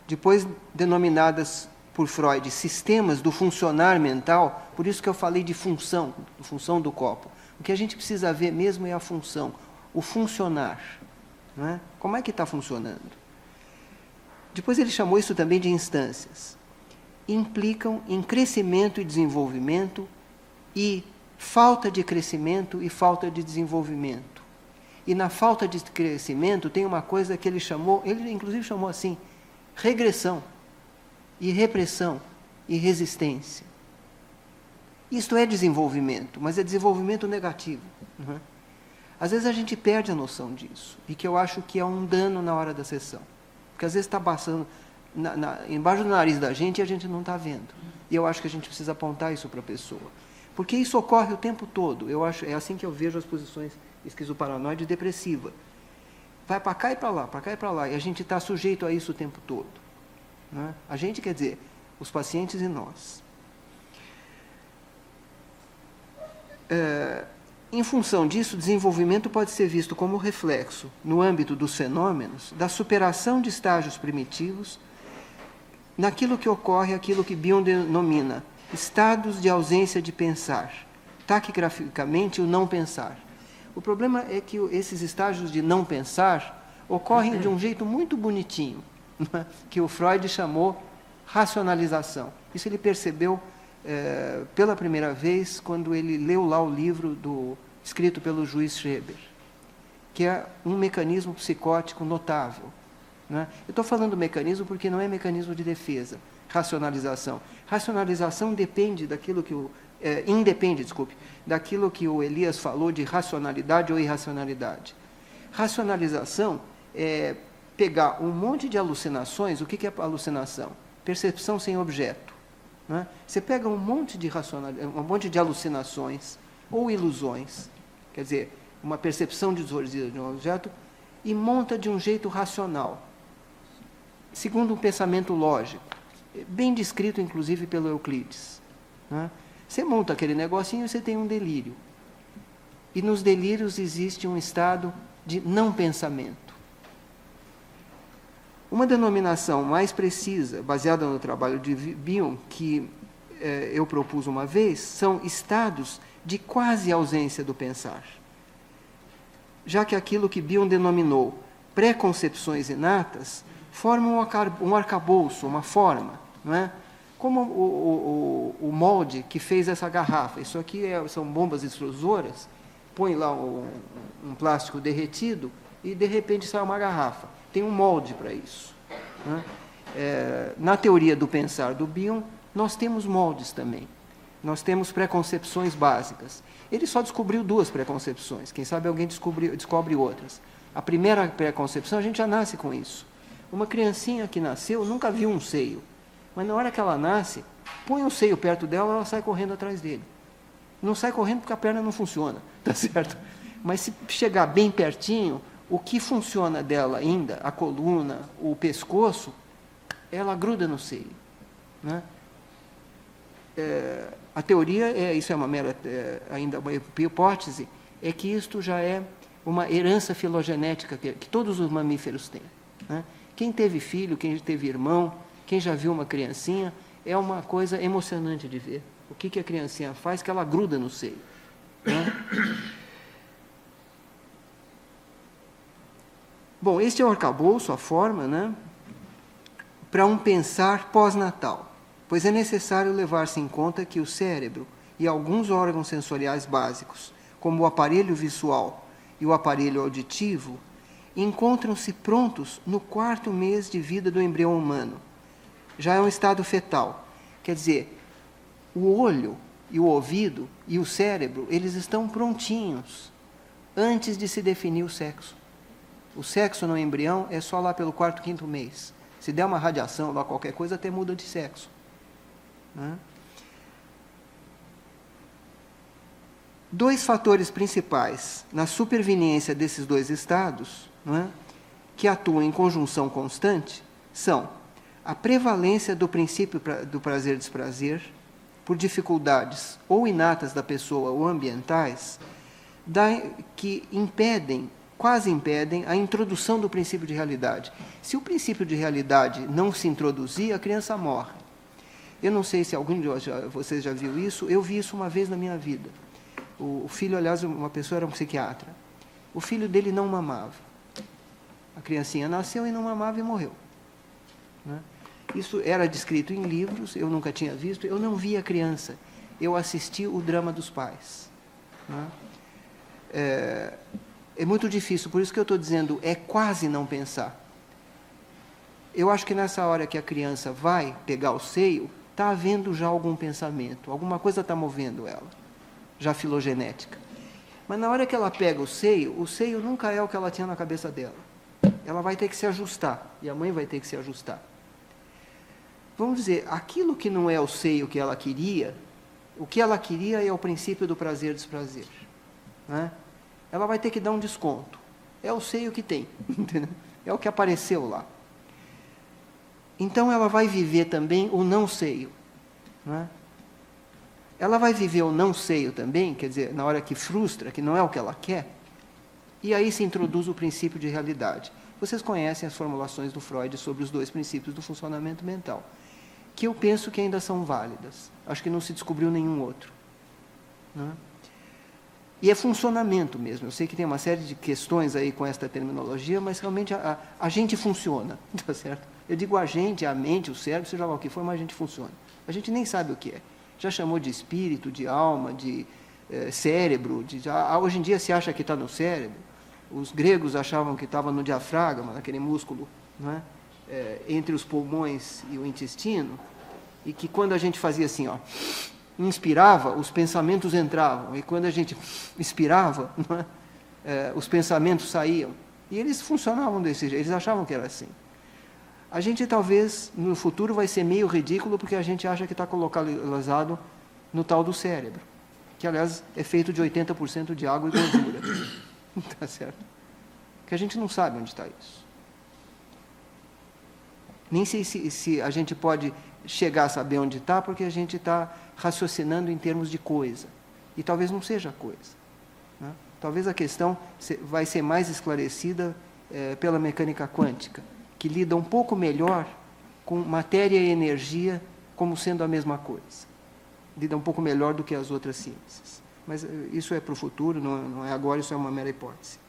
depois denominadas por Freud sistemas do funcionar mental, por isso que eu falei de função do copo. O que a gente precisa ver mesmo é a função, o funcionar, não é? Como é que está funcionando? Depois ele chamou isso também de instâncias. Implicam em crescimento e desenvolvimento e falta de crescimento e falta de desenvolvimento. E na falta de crescimento tem uma coisa que ele inclusive chamou assim, regressão, e repressão, e resistência. Isto é desenvolvimento, mas é desenvolvimento negativo, não é? Às vezes a gente perde a noção disso, e que eu acho que é um dano na hora da sessão. Porque às vezes está passando embaixo do nariz da gente e a gente não está vendo. E eu acho que a gente precisa apontar isso para a pessoa. Porque isso ocorre o tempo todo. Eu acho, é assim que eu vejo as posições esquizoparanoide e depressiva. Vai para cá e para lá, para cá e para lá. E a gente está sujeito a isso o tempo todo, né? A gente, quer dizer, os pacientes e nós. Em função disso, o desenvolvimento pode ser visto como reflexo, no âmbito dos fenômenos, da superação de estágios primitivos, naquilo que ocorre, aquilo que Bion denomina estados de ausência de pensar, taquigraficamente o não pensar. O problema é que esses estágios de não pensar ocorrem de um jeito muito bonitinho, né, que o Freud chamou racionalização. Isso ele percebeu pela primeira vez quando ele leu lá o livro escrito pelo juiz Schreber, que é um mecanismo psicótico notável, né? Eu estou falando mecanismo porque não é mecanismo de defesa, racionalização. Racionalização depende daquilo que daquilo que o Elias falou de racionalidade ou irracionalidade. Racionalização é pegar um monte de alucinações. O que é alucinação? Percepção sem objeto, né? Você pega um monte de alucinações ou ilusões, quer dizer, uma percepção desordida de um objeto, e monta de um jeito racional, segundo um pensamento lógico, bem descrito, inclusive, pelo Euclides, né? Você monta aquele negocinho e você tem um delírio. E nos delírios existe um estado de não pensamento. Uma denominação mais precisa, baseada no trabalho de Bion, que eu propus uma vez, são estados de quase ausência do pensar. Já que aquilo que Bion denominou preconcepções inatas formam um arcabouço, uma forma, não é? Como o molde que fez essa garrafa. Isso aqui são bombas extrusoras, põe lá um plástico derretido e, de repente, sai uma garrafa. Tem um molde para isso, né? Na teoria do pensar do Bion, nós temos moldes também. Nós temos preconcepções básicas. Ele só descobriu 2 preconcepções. Quem sabe alguém descobre outras. A primeira preconcepção, a gente já nasce com isso. Uma criancinha que nasceu nunca viu um seio. Mas na hora que ela nasce, põe um seio perto dela, ela sai correndo atrás dele. Não sai correndo porque a perna não funciona, tá certo? Mas se chegar bem pertinho, o que funciona dela ainda, a coluna, o pescoço, ela gruda no seio, né? a teoria, isso é uma mera, ainda uma hipótese, é que isto já é uma herança filogenética que todos os mamíferos têm, né? Quem teve filho, quem teve irmão, quem já viu uma criancinha, é uma coisa emocionante de ver. O que a criancinha faz, que ela gruda no seio, né? Bom, este é o arcabouço, a forma, né, para um pensar pós-natal, pois é necessário levar-se em conta que o cérebro e alguns órgãos sensoriais básicos, como o aparelho visual e o aparelho auditivo, encontram-se prontos no 4º mês de vida do embrião humano. Já é um estado fetal. Quer dizer, o olho e o ouvido e o cérebro, eles estão prontinhos antes de se definir o sexo. O sexo no embrião é só lá pelo 4º, 5º mês. Se der uma radiação, lá qualquer coisa, até muda de sexo, né? 2 fatores principais na superveniência desses 2 estados, né, que atuam em conjunção constante, são a prevalência do princípio do prazer-desprazer, por dificuldades ou inatas da pessoa ou ambientais, que quase impedem a introdução do princípio de realidade. Se o princípio de realidade não se introduzir, a criança morre. Eu não sei se algum de vocês já viu isso, eu vi isso uma vez na minha vida. O filho, aliás, uma pessoa era um psiquiatra. O filho dele não mamava. A criancinha nasceu e não mamava e morreu, né? Isso era descrito em livros, eu nunca tinha visto, eu não vi a criança, eu assisti o drama dos pais, né? É muito difícil, por isso que eu estou dizendo, é quase não pensar. Eu acho que nessa hora que a criança vai pegar o seio, está havendo já algum pensamento, alguma coisa está movendo ela, já filogenética. Mas na hora que ela pega o seio nunca é o que ela tinha na cabeça dela. Ela vai ter que se ajustar, e a mãe vai ter que se ajustar. Vamos dizer, aquilo que não é o seio que ela queria, o que ela queria é o princípio do prazer-desprazer, né? Ela vai ter que dar um desconto. É o seio que tem, entendeu? É o que apareceu lá. Então, ela vai viver também o não seio, né? Ela vai viver o não seio também, quer dizer, na hora que frustra, que não é o que ela quer, e aí se introduz o princípio de realidade. Vocês conhecem as formulações do Freud sobre os 2 princípios do funcionamento mental, que eu penso que ainda são válidas. Acho que não se descobriu nenhum outro, né? E é funcionamento mesmo. Eu sei que tem uma série de questões aí com esta terminologia, mas realmente a gente funciona, tá certo? Eu digo a gente, a mente, o cérebro, seja lá o que for, mas a gente funciona. A gente nem sabe o que é. Já chamou de espírito, de alma, de cérebro. Hoje em dia se acha que está no cérebro. Os gregos achavam que estava no diafragma, naquele músculo, né, entre os pulmões e o intestino, e que quando a gente fazia assim, ó, inspirava, os pensamentos entravam, e quando a gente expirava, né, os pensamentos saíam. E eles funcionavam desse jeito, eles achavam que era assim. A gente talvez, no futuro, vai ser meio ridículo, porque a gente acha que está localizado no tal do cérebro, que, aliás, é feito de 80% de água e gordura. Tá certo? Que a gente não sabe onde está isso. Nem sei se a gente pode chegar a saber onde está, porque a gente está raciocinando em termos de coisa. E talvez não seja coisa, né? Talvez a questão vai ser mais esclarecida pela mecânica quântica, que lida um pouco melhor com matéria e energia como sendo a mesma coisa. Lida um pouco melhor do que as outras ciências. Mas isso é para o futuro, não é agora, isso é uma mera hipótese.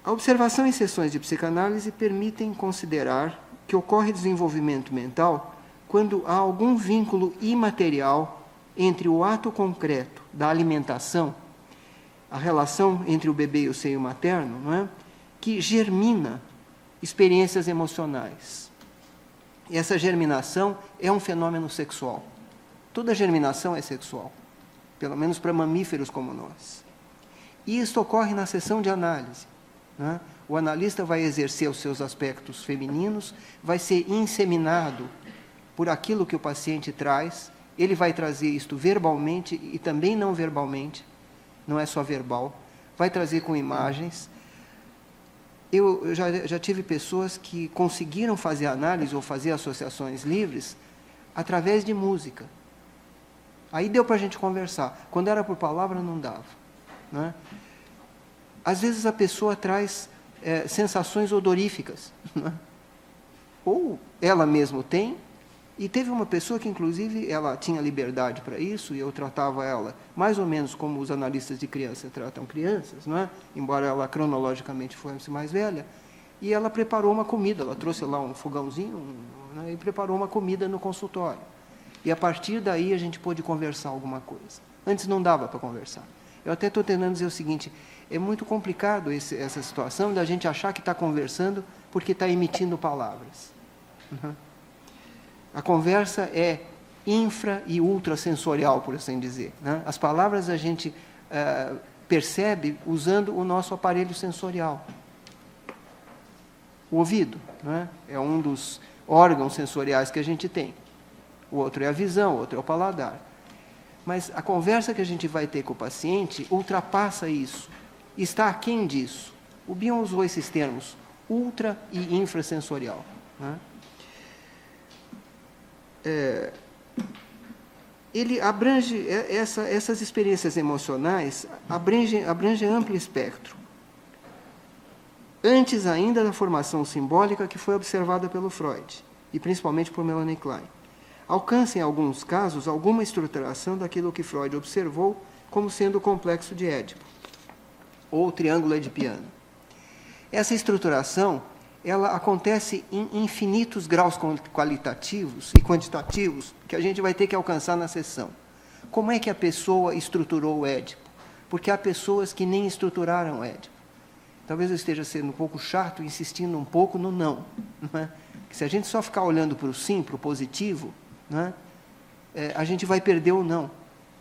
A observação em sessões de psicanálise permitem considerar que ocorre desenvolvimento mental quando há algum vínculo imaterial entre o ato concreto da alimentação, a relação entre o bebê e o seio materno, não é? Que germina experiências emocionais. E essa germinação é um fenômeno sexual. Toda germinação é sexual, pelo menos para mamíferos como nós. E isso ocorre na sessão de análise, né? O analista vai exercer os seus aspectos femininos, vai ser inseminado por aquilo que o paciente traz, ele vai trazer isto verbalmente e também não verbalmente, não é só verbal, vai trazer com imagens. eu já tive pessoas que conseguiram fazer análise ou fazer associações livres através de música. Aí deu para a gente conversar. Quando era por palavra, não dava. Né? Às vezes a pessoa traz sensações odoríficas. Né? Ou ela mesma tem, e teve uma pessoa que, inclusive, ela tinha liberdade para isso, e eu tratava ela mais ou menos como os analistas de criança tratam crianças, não é? Embora ela cronologicamente fosse mais velha, e ela preparou uma comida, ela trouxe lá um fogãozinho né, e preparou uma comida no consultório. E a partir daí a gente pôde conversar alguma coisa. Antes não dava para conversar. Eu até estou tentando dizer o seguinte, é muito complicado essa situação da gente achar que está conversando porque está emitindo palavras. Uhum. A conversa é infra e ultrasensorial, por assim dizer. Né? As palavras a gente percebe usando o nosso aparelho sensorial. O ouvido, né? É um dos órgãos sensoriais que a gente tem. O outro é a visão, o outro é o paladar. Mas a conversa que a gente vai ter com o paciente ultrapassa isso, está aquém disso. O Bion usou esses termos, ultra e infrasensorial. Né? Ele abrange, essas experiências emocionais abrange amplo espectro. Antes ainda da formação simbólica que foi observada pelo Freud, e principalmente por Melanie Klein. Alcança, em alguns casos, alguma estruturação daquilo que Freud observou como sendo o complexo de Édipo, ou o triângulo edipiano. Essa estruturação ela acontece em infinitos graus qualitativos e quantitativos que a gente vai ter que alcançar na sessão. Como é que a pessoa estruturou o Édipo? Porque há pessoas que nem estruturaram o Édipo. Talvez eu esteja sendo um pouco chato, insistindo um pouco no não. Não é? Se a gente só ficar olhando para o sim, para o positivo, não é? A gente vai perder o não.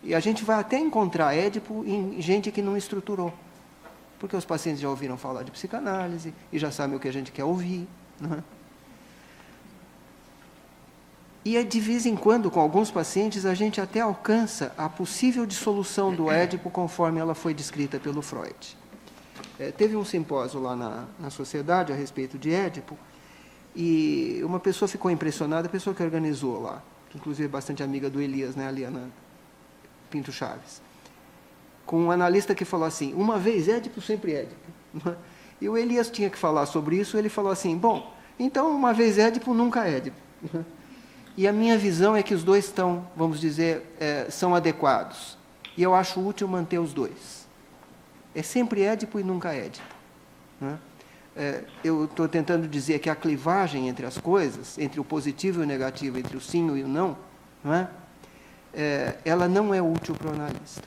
E a gente vai até encontrar Édipo em gente que não estruturou. Porque os pacientes já ouviram falar de psicanálise e já sabem o que a gente quer ouvir. Não é? E de vez em quando, com alguns pacientes, a gente até alcança a possível dissolução do Édipo conforme ela foi descrita pelo Freud. Teve um simpósio lá na sociedade a respeito de Édipo, e uma pessoa ficou impressionada, a pessoa que organizou lá, que inclusive é bastante amiga do Elias, né, a Liana Pinto Chaves, com um analista que falou assim, uma vez Édipo, sempre Édipo. E o Elias tinha que falar sobre isso, ele falou assim, bom, então uma vez Édipo, nunca Édipo. E a minha visão é que os dois estão, vamos dizer, são adequados. E eu acho útil manter os dois. É sempre Édipo e nunca Édipo. Né? Eu estou tentando dizer que a clivagem entre as coisas, entre o positivo e o negativo, entre o sim e o não, ela não é útil para o analista.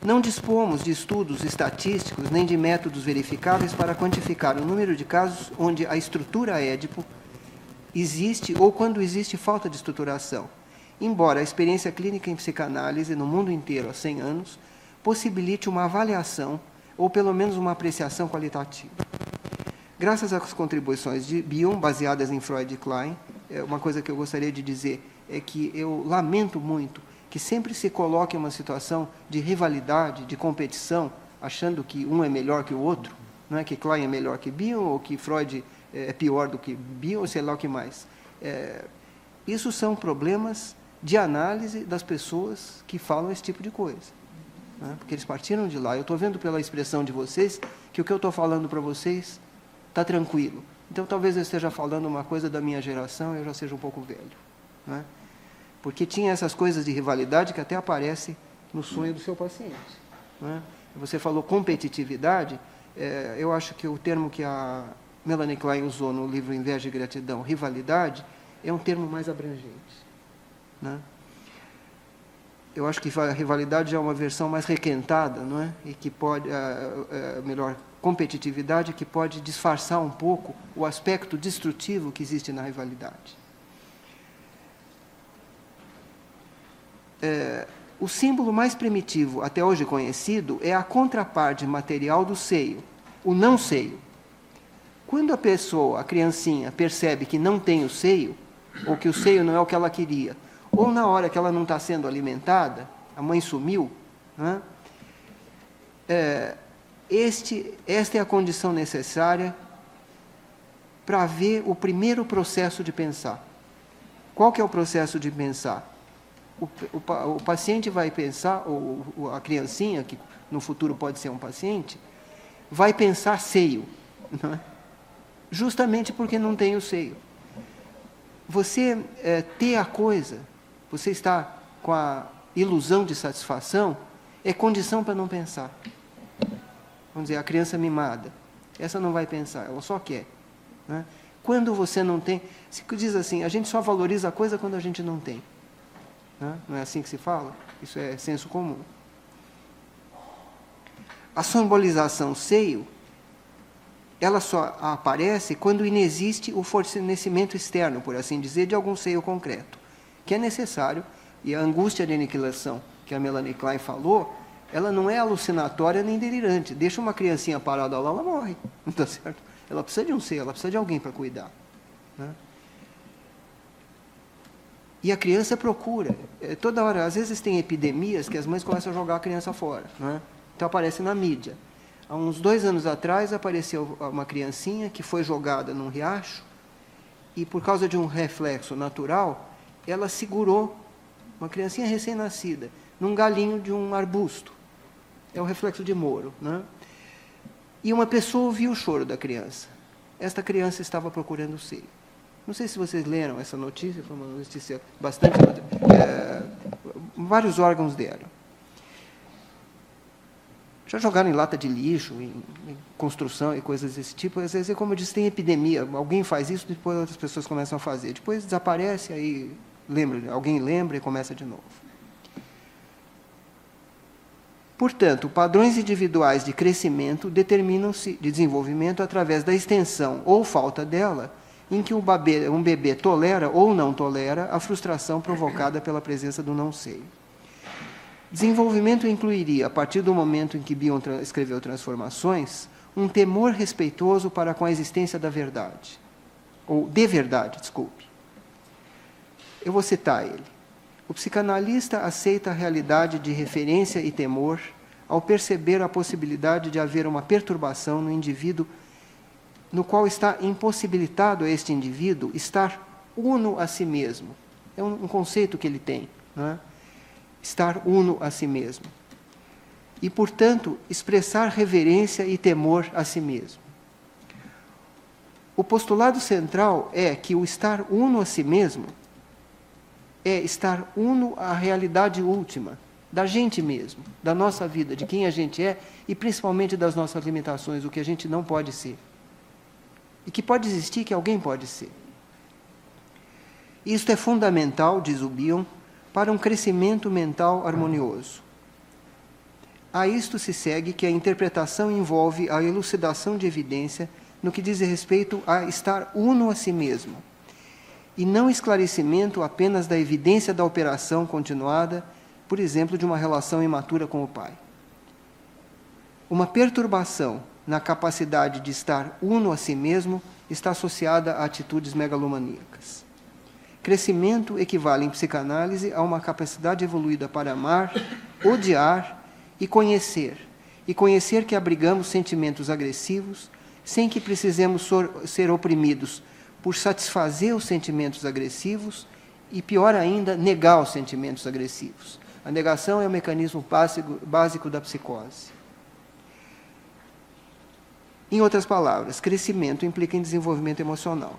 Não dispomos de estudos estatísticos nem de métodos verificáveis para quantificar o número de casos onde a estrutura Édipo existe ou quando existe falta de estruturação, embora a experiência clínica em psicanálise no mundo inteiro há 100 anos possibilite uma avaliação ou pelo menos uma apreciação qualitativa. Graças às contribuições de Bion, baseadas em Freud e Klein, uma coisa que eu gostaria de dizer é que eu lamento muito que sempre se coloque em uma situação de rivalidade, de competição, achando que um é melhor que o outro, não é que Klein é melhor que Bion, ou que Freud é pior do que Bion, ou sei lá o que mais. Isso são problemas de análise das pessoas que falam esse tipo de coisa. Né? Porque eles partiram de lá. Eu estou vendo pela expressão de vocês que o que eu estou falando para vocês está tranquilo. Então, talvez eu esteja falando uma coisa da minha geração e eu já seja um pouco velho. Né? Porque tinha essas coisas de rivalidade que até aparecem no sonho do seu paciente. Né? Você falou competitividade, eu acho que o termo que a Melanie Klein usou no livro Inveja e Gratidão, rivalidade, é um termo mais abrangente. Né? Eu acho que a rivalidade já é uma versão mais requentada, não é? E que pode, melhor, competitividade, que pode disfarçar um pouco o aspecto destrutivo que existe na rivalidade. O símbolo mais primitivo, até hoje conhecido, é a contraparte material do seio, o não seio. Quando a pessoa, a criancinha, percebe que não tem o seio, ou que o seio não é o que ela queria, ou na hora que ela não está sendo alimentada, a mãe sumiu, né? Esta é a condição necessária para ver o primeiro processo de pensar. Qual que é o processo de pensar? O paciente vai pensar, ou a criancinha, que no futuro pode ser um paciente, vai pensar seio, não é? Justamente porque não tem o seio. Você ter a coisa, você está com a ilusão de satisfação, é condição para não pensar. Vamos dizer, a criança mimada, essa não vai pensar, ela só quer. Né? Quando você não tem, se diz assim, a gente só valoriza a coisa quando a gente não tem. Né? Não é assim que se fala? Isso é senso comum. A simbolização seio, ela só aparece quando inexiste o fornecimento externo, por assim dizer, de algum seio concreto, que é necessário, e a angústia de aniquilação que a Melanie Klein falou, ela não é alucinatória nem delirante. Deixa uma criancinha parada lá, ela morre, não está certo? Ela precisa de um seio, ela precisa de alguém para cuidar. Né? E a criança procura, toda hora, às vezes tem epidemias que as mães começam a jogar a criança fora. Né? Então aparece na mídia. Há uns 2 anos atrás apareceu uma criancinha que foi jogada num riacho e por causa de um reflexo natural, ela segurou, uma criancinha recém-nascida, num galinho de um arbusto. É o reflexo de Moro. Né? E uma pessoa ouviu o choro da criança. Esta criança estava procurando o seio. Não sei se vocês leram essa notícia, foi uma notícia bastante... vários órgãos deram. Já jogaram em lata de lixo, em construção e coisas desse tipo. Às vezes, como eu disse, tem epidemia. Alguém faz isso, depois outras pessoas começam a fazer. Depois desaparece, aí alguém lembra e começa de novo. Portanto, padrões individuais de crescimento determinam-se de desenvolvimento através da extensão ou falta dela, em que um bebê tolera ou não tolera a frustração provocada pela presença do não-seio. Desenvolvimento incluiria, a partir do momento em que Bion escreveu Transformações, um temor respeitoso para com a existência da verdade. Ou de verdade, desculpe. Eu vou citar ele. O psicanalista aceita a realidade de referência e temor ao perceber a possibilidade de haver uma perturbação no indivíduo no qual está impossibilitado a este indivíduo estar uno a si mesmo. É um conceito que ele tem, não é? Estar uno a si mesmo. E, portanto, expressar reverência e temor a si mesmo. O postulado central é que o estar uno a si mesmo é estar uno à realidade última, da gente mesmo, da nossa vida, de quem a gente é e principalmente das nossas limitações, o que a gente não pode ser. E que pode existir, que alguém pode ser. Isto é fundamental, diz o Bion, para um crescimento mental harmonioso. A isto se segue que a interpretação envolve a elucidação de evidência no que diz respeito a estar uno a si mesmo, e não esclarecimento apenas da evidência da operação continuada, por exemplo, de uma relação imatura com o pai. Uma perturbação na capacidade de estar uno a si mesmo está associada a atitudes megalomaníacas. Crescimento equivale em psicanálise a uma capacidade evoluída para amar, odiar e conhecer que abrigamos sentimentos agressivos sem que precisemos ser oprimidos por satisfazer os sentimentos agressivos e, pior ainda, negar os sentimentos agressivos. A negação é o mecanismo básico da psicose. Em outras palavras, crescimento implica em desenvolvimento emocional.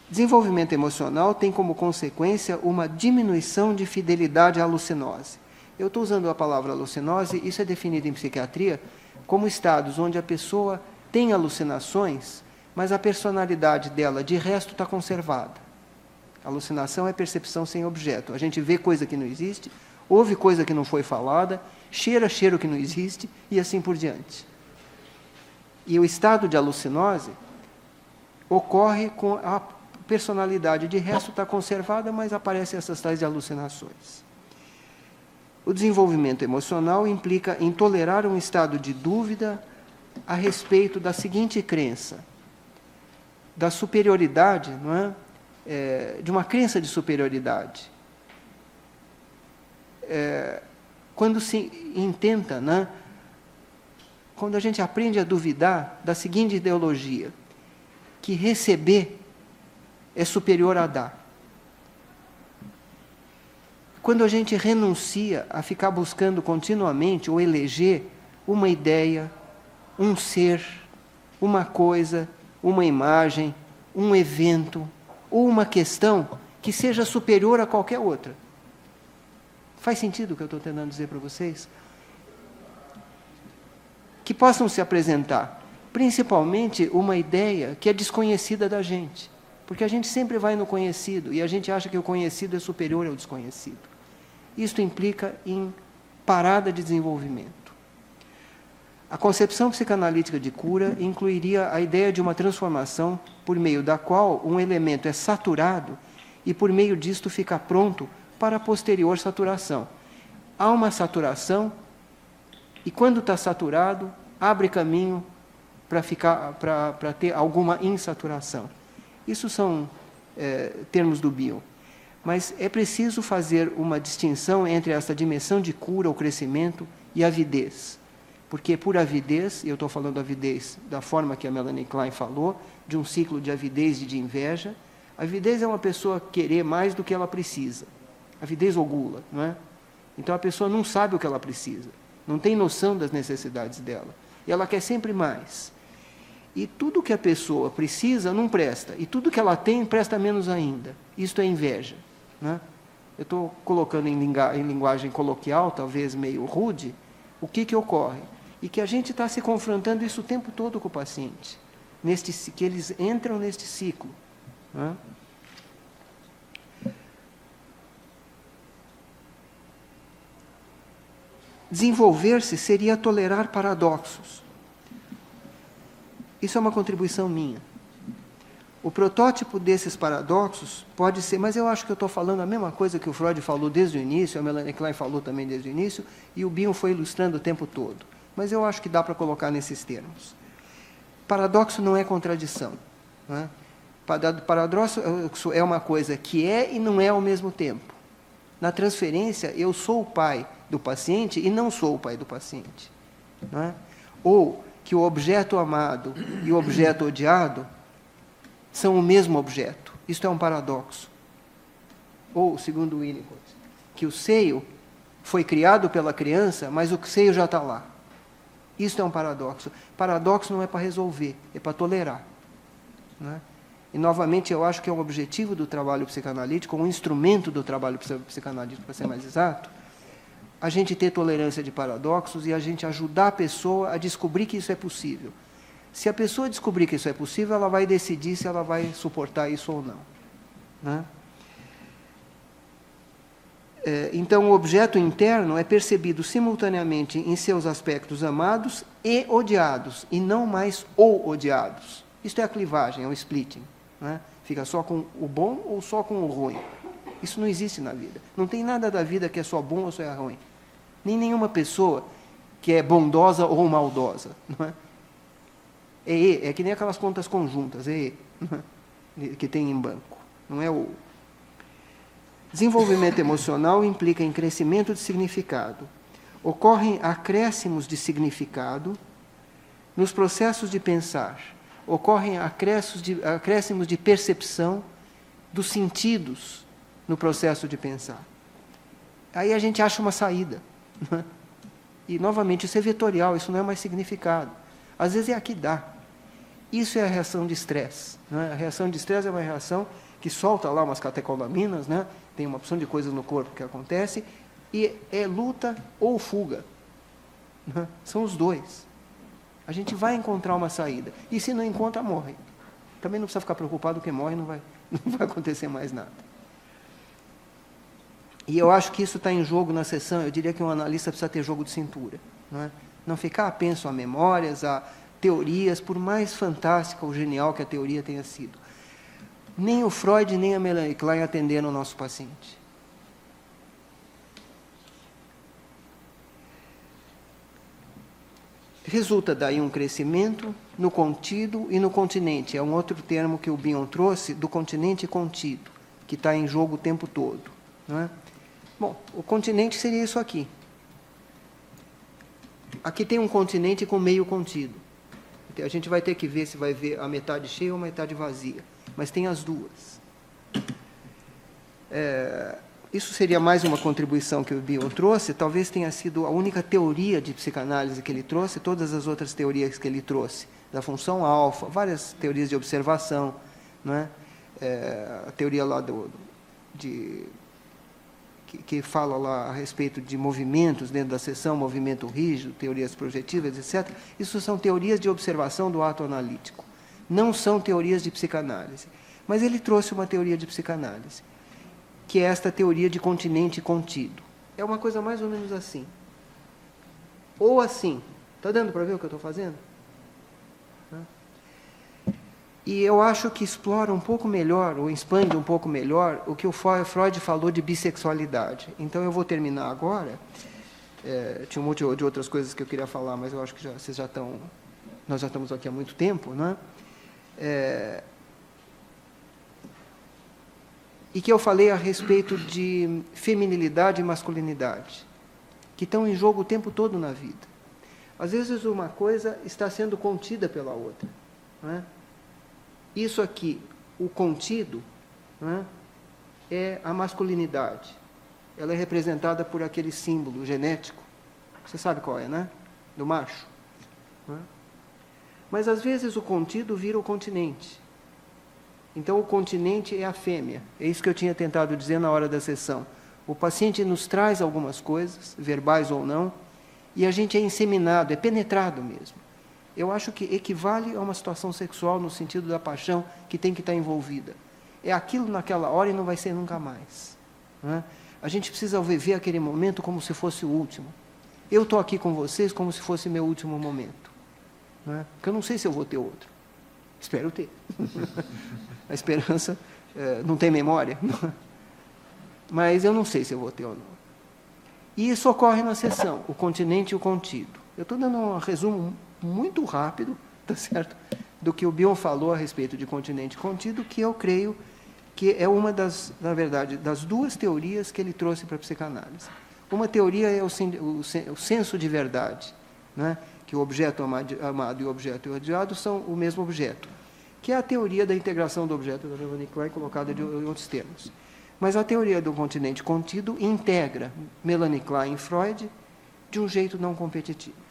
Desenvolvimento emocional tem como consequência uma diminuição de fidelidade à alucinose. Eu estou usando a palavra alucinose, isso é definido em psiquiatria como estados onde a pessoa tem alucinações, mas a personalidade dela, de resto, está conservada. Alucinação é percepção sem objeto. A gente vê coisa que não existe, ouve coisa que não foi falada, cheira cheiro que não existe, e assim por diante. E o estado de alucinose ocorre com a personalidade, de resto está conservada, mas aparecem essas tais de alucinações. O desenvolvimento emocional implica em tolerar um estado de dúvida a respeito da seguinte crença, da superioridade, não é? De uma crença de superioridade. Quando se intenta, né, quando a gente aprende a duvidar da seguinte ideologia, que receber é superior a dar. Quando a gente renuncia a ficar buscando continuamente ou eleger uma ideia, um ser, uma coisa, uma imagem, um evento ou uma questão que seja superior a qualquer outra. Faz sentido o que eu estou tentando dizer para vocês? Que possam se apresentar, principalmente uma ideia que é desconhecida da gente. Porque a gente sempre vai no conhecido e a gente acha que o conhecido é superior ao desconhecido. Isto implica em parada de desenvolvimento. A concepção psicanalítica de cura incluiria a ideia de uma transformação por meio da qual um elemento é saturado e por meio disto fica pronto para a posterior saturação. Há uma saturação e quando está saturado, abre caminho para ter alguma insaturação. Isso são termos do Bion. Mas é preciso fazer uma distinção entre essa dimensão de cura ou crescimento e avidez. Porque por avidez, e eu estou falando avidez da forma que a Melanie Klein falou, de um ciclo de avidez e de inveja, avidez é uma pessoa querer mais do que ela precisa. Avidez ou gula, não é? Então a pessoa não sabe o que ela precisa, não tem noção das necessidades dela, e ela quer sempre mais. E tudo que a pessoa precisa não presta, e tudo que ela tem presta menos ainda. Isto é inveja, não é? Eu estou colocando em linguagem coloquial, talvez meio rude, o que ocorre? E que a gente está se confrontando isso o tempo todo com o paciente, que eles entram neste ciclo. Não é? Desenvolver-se seria tolerar paradoxos. Isso é uma contribuição minha. O protótipo desses paradoxos pode ser, mas eu acho que eu estou falando a mesma coisa que o Freud falou desde o início, a Melanie Klein falou também desde o início, e o Bion foi ilustrando o tempo todo. Mas eu acho que dá para colocar nesses termos. Paradoxo não é contradição. Não é? Paradoxo é uma coisa que é e não é ao mesmo tempo. Na transferência, eu sou o pai do paciente e não sou o pai do paciente. Não é? Ou que o objeto amado e o objeto odiado são o mesmo objeto. Isto é um paradoxo. Ou, segundo Winnicott, que o seio foi criado pela criança, mas o seio já está lá. Isto é um paradoxo. Paradoxo não é para resolver, é para tolerar. Não é? E, novamente, eu acho que é um objetivo do trabalho psicanalítico, um instrumento do trabalho psicanalítico, para ser mais exato, a gente ter tolerância de paradoxos e a gente ajudar a pessoa a descobrir que isso é possível. Se a pessoa descobrir que isso é possível, ela vai decidir se ela vai suportar isso ou não. Né? Então, o objeto interno é percebido simultaneamente em seus aspectos amados e odiados, e não mais ou odiados. Isto é a clivagem, é o splitting. Né? Fica só com o bom ou só com o ruim. Isso não existe na vida. Não tem nada da vida que é só bom ou só é ruim. Nem nenhuma pessoa que é bondosa ou maldosa. Não é? É que nem aquelas contas conjuntas, que tem em banco. Não é o... Desenvolvimento emocional implica em crescimento de significado. Ocorrem acréscimos de significado nos processos de pensar. Ocorrem acréscimos de percepção dos sentidos no processo de pensar. Aí a gente acha uma saída. Não é? E, novamente, isso é vetorial, isso não é mais significado. Às vezes é aqui dá. Isso é a reação de estresse. Né? A reação de estresse é uma reação que solta lá umas catecolaminas, né? Tem uma opção de coisas no corpo que acontece, e é luta ou fuga. Né? São os dois. A gente vai encontrar uma saída. E se não encontra, morre. Também não precisa ficar preocupado, porque morre não vai acontecer mais nada. E eu acho que isso está em jogo na sessão. Eu diria que um analista precisa ter jogo de cintura. Não é? Não ficar apenso a memórias, a teorias, por mais fantástica ou genial que a teoria tenha sido. Nem o Freud, nem a Melanie Klein atenderam o nosso paciente. Resulta daí um crescimento no contido e no continente. É um outro termo que o Bion trouxe, do continente contido, que está em jogo o tempo todo. Não é? Bom, o continente seria isso aqui. aqui tem um continente com meio contido. A gente vai ter que ver se vai ver a metade cheia ou a metade vazia, mas tem as duas. Isso seria mais uma contribuição que o Bion trouxe, talvez tenha sido a única teoria de psicanálise que ele trouxe, todas as outras teorias que ele trouxe, da função alfa, várias teorias de observação, não é? A teoria lá que fala lá a respeito de movimentos dentro da sessão, movimento rígido, teorias projetivas, etc. Isso são teorias de observação do ato analítico, não são teorias de psicanálise. Mas ele trouxe uma teoria de psicanálise, que é esta teoria de continente contido. É uma coisa mais ou menos assim. Ou assim. Está dando para ver o que eu estou fazendo? E eu acho que explora um pouco melhor, ou expande um pouco melhor, o que o Freud falou de bissexualidade. Então, eu vou terminar agora. Tinha um monte de outras coisas que eu queria falar, mas eu acho que nós já estamos aqui há muito tempo, não é? E que eu falei a respeito de feminilidade e masculinidade, que estão em jogo o tempo todo na vida. Às vezes, uma coisa está sendo contida pela outra, não é? Isso aqui, o contido, né, é a masculinidade. Ela é representada por aquele símbolo genético. Você sabe qual é, né? Do macho. Né? Mas, às vezes, o contido vira o continente. Então, o continente é a fêmea. É isso que eu tinha tentado dizer na hora da sessão. O paciente nos traz algumas coisas, verbais ou não, e a gente é inseminado, é penetrado mesmo. Eu acho que equivale a uma situação sexual no sentido da paixão que tem que estar envolvida. É aquilo naquela hora e não vai ser nunca mais. Né? A gente precisa viver aquele momento como se fosse o último. Eu estou aqui com vocês como se fosse meu último momento. Né? Porque eu não sei se eu vou ter outro. Espero ter. A esperança não tem memória. Mas eu não sei se eu vou ter ou não. E isso ocorre na sessão, o continente e o contido. Eu estou dando um resumo muito rápido, tá certo, do que o Bion falou a respeito de continente contido, que eu creio que é uma das, na verdade, das duas teorias que ele trouxe para a psicanálise. Uma teoria é o senso de verdade, né? Que o objeto amado e o objeto odiado são o mesmo objeto, que é a teoria da integração do objeto da Melanie Klein, colocada em outros termos. Mas a teoria do continente contido integra Melanie Klein e Freud de um jeito não competitivo.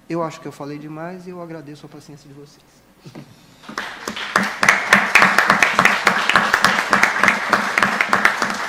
Eu acho que eu falei demais e eu agradeço a paciência de vocês.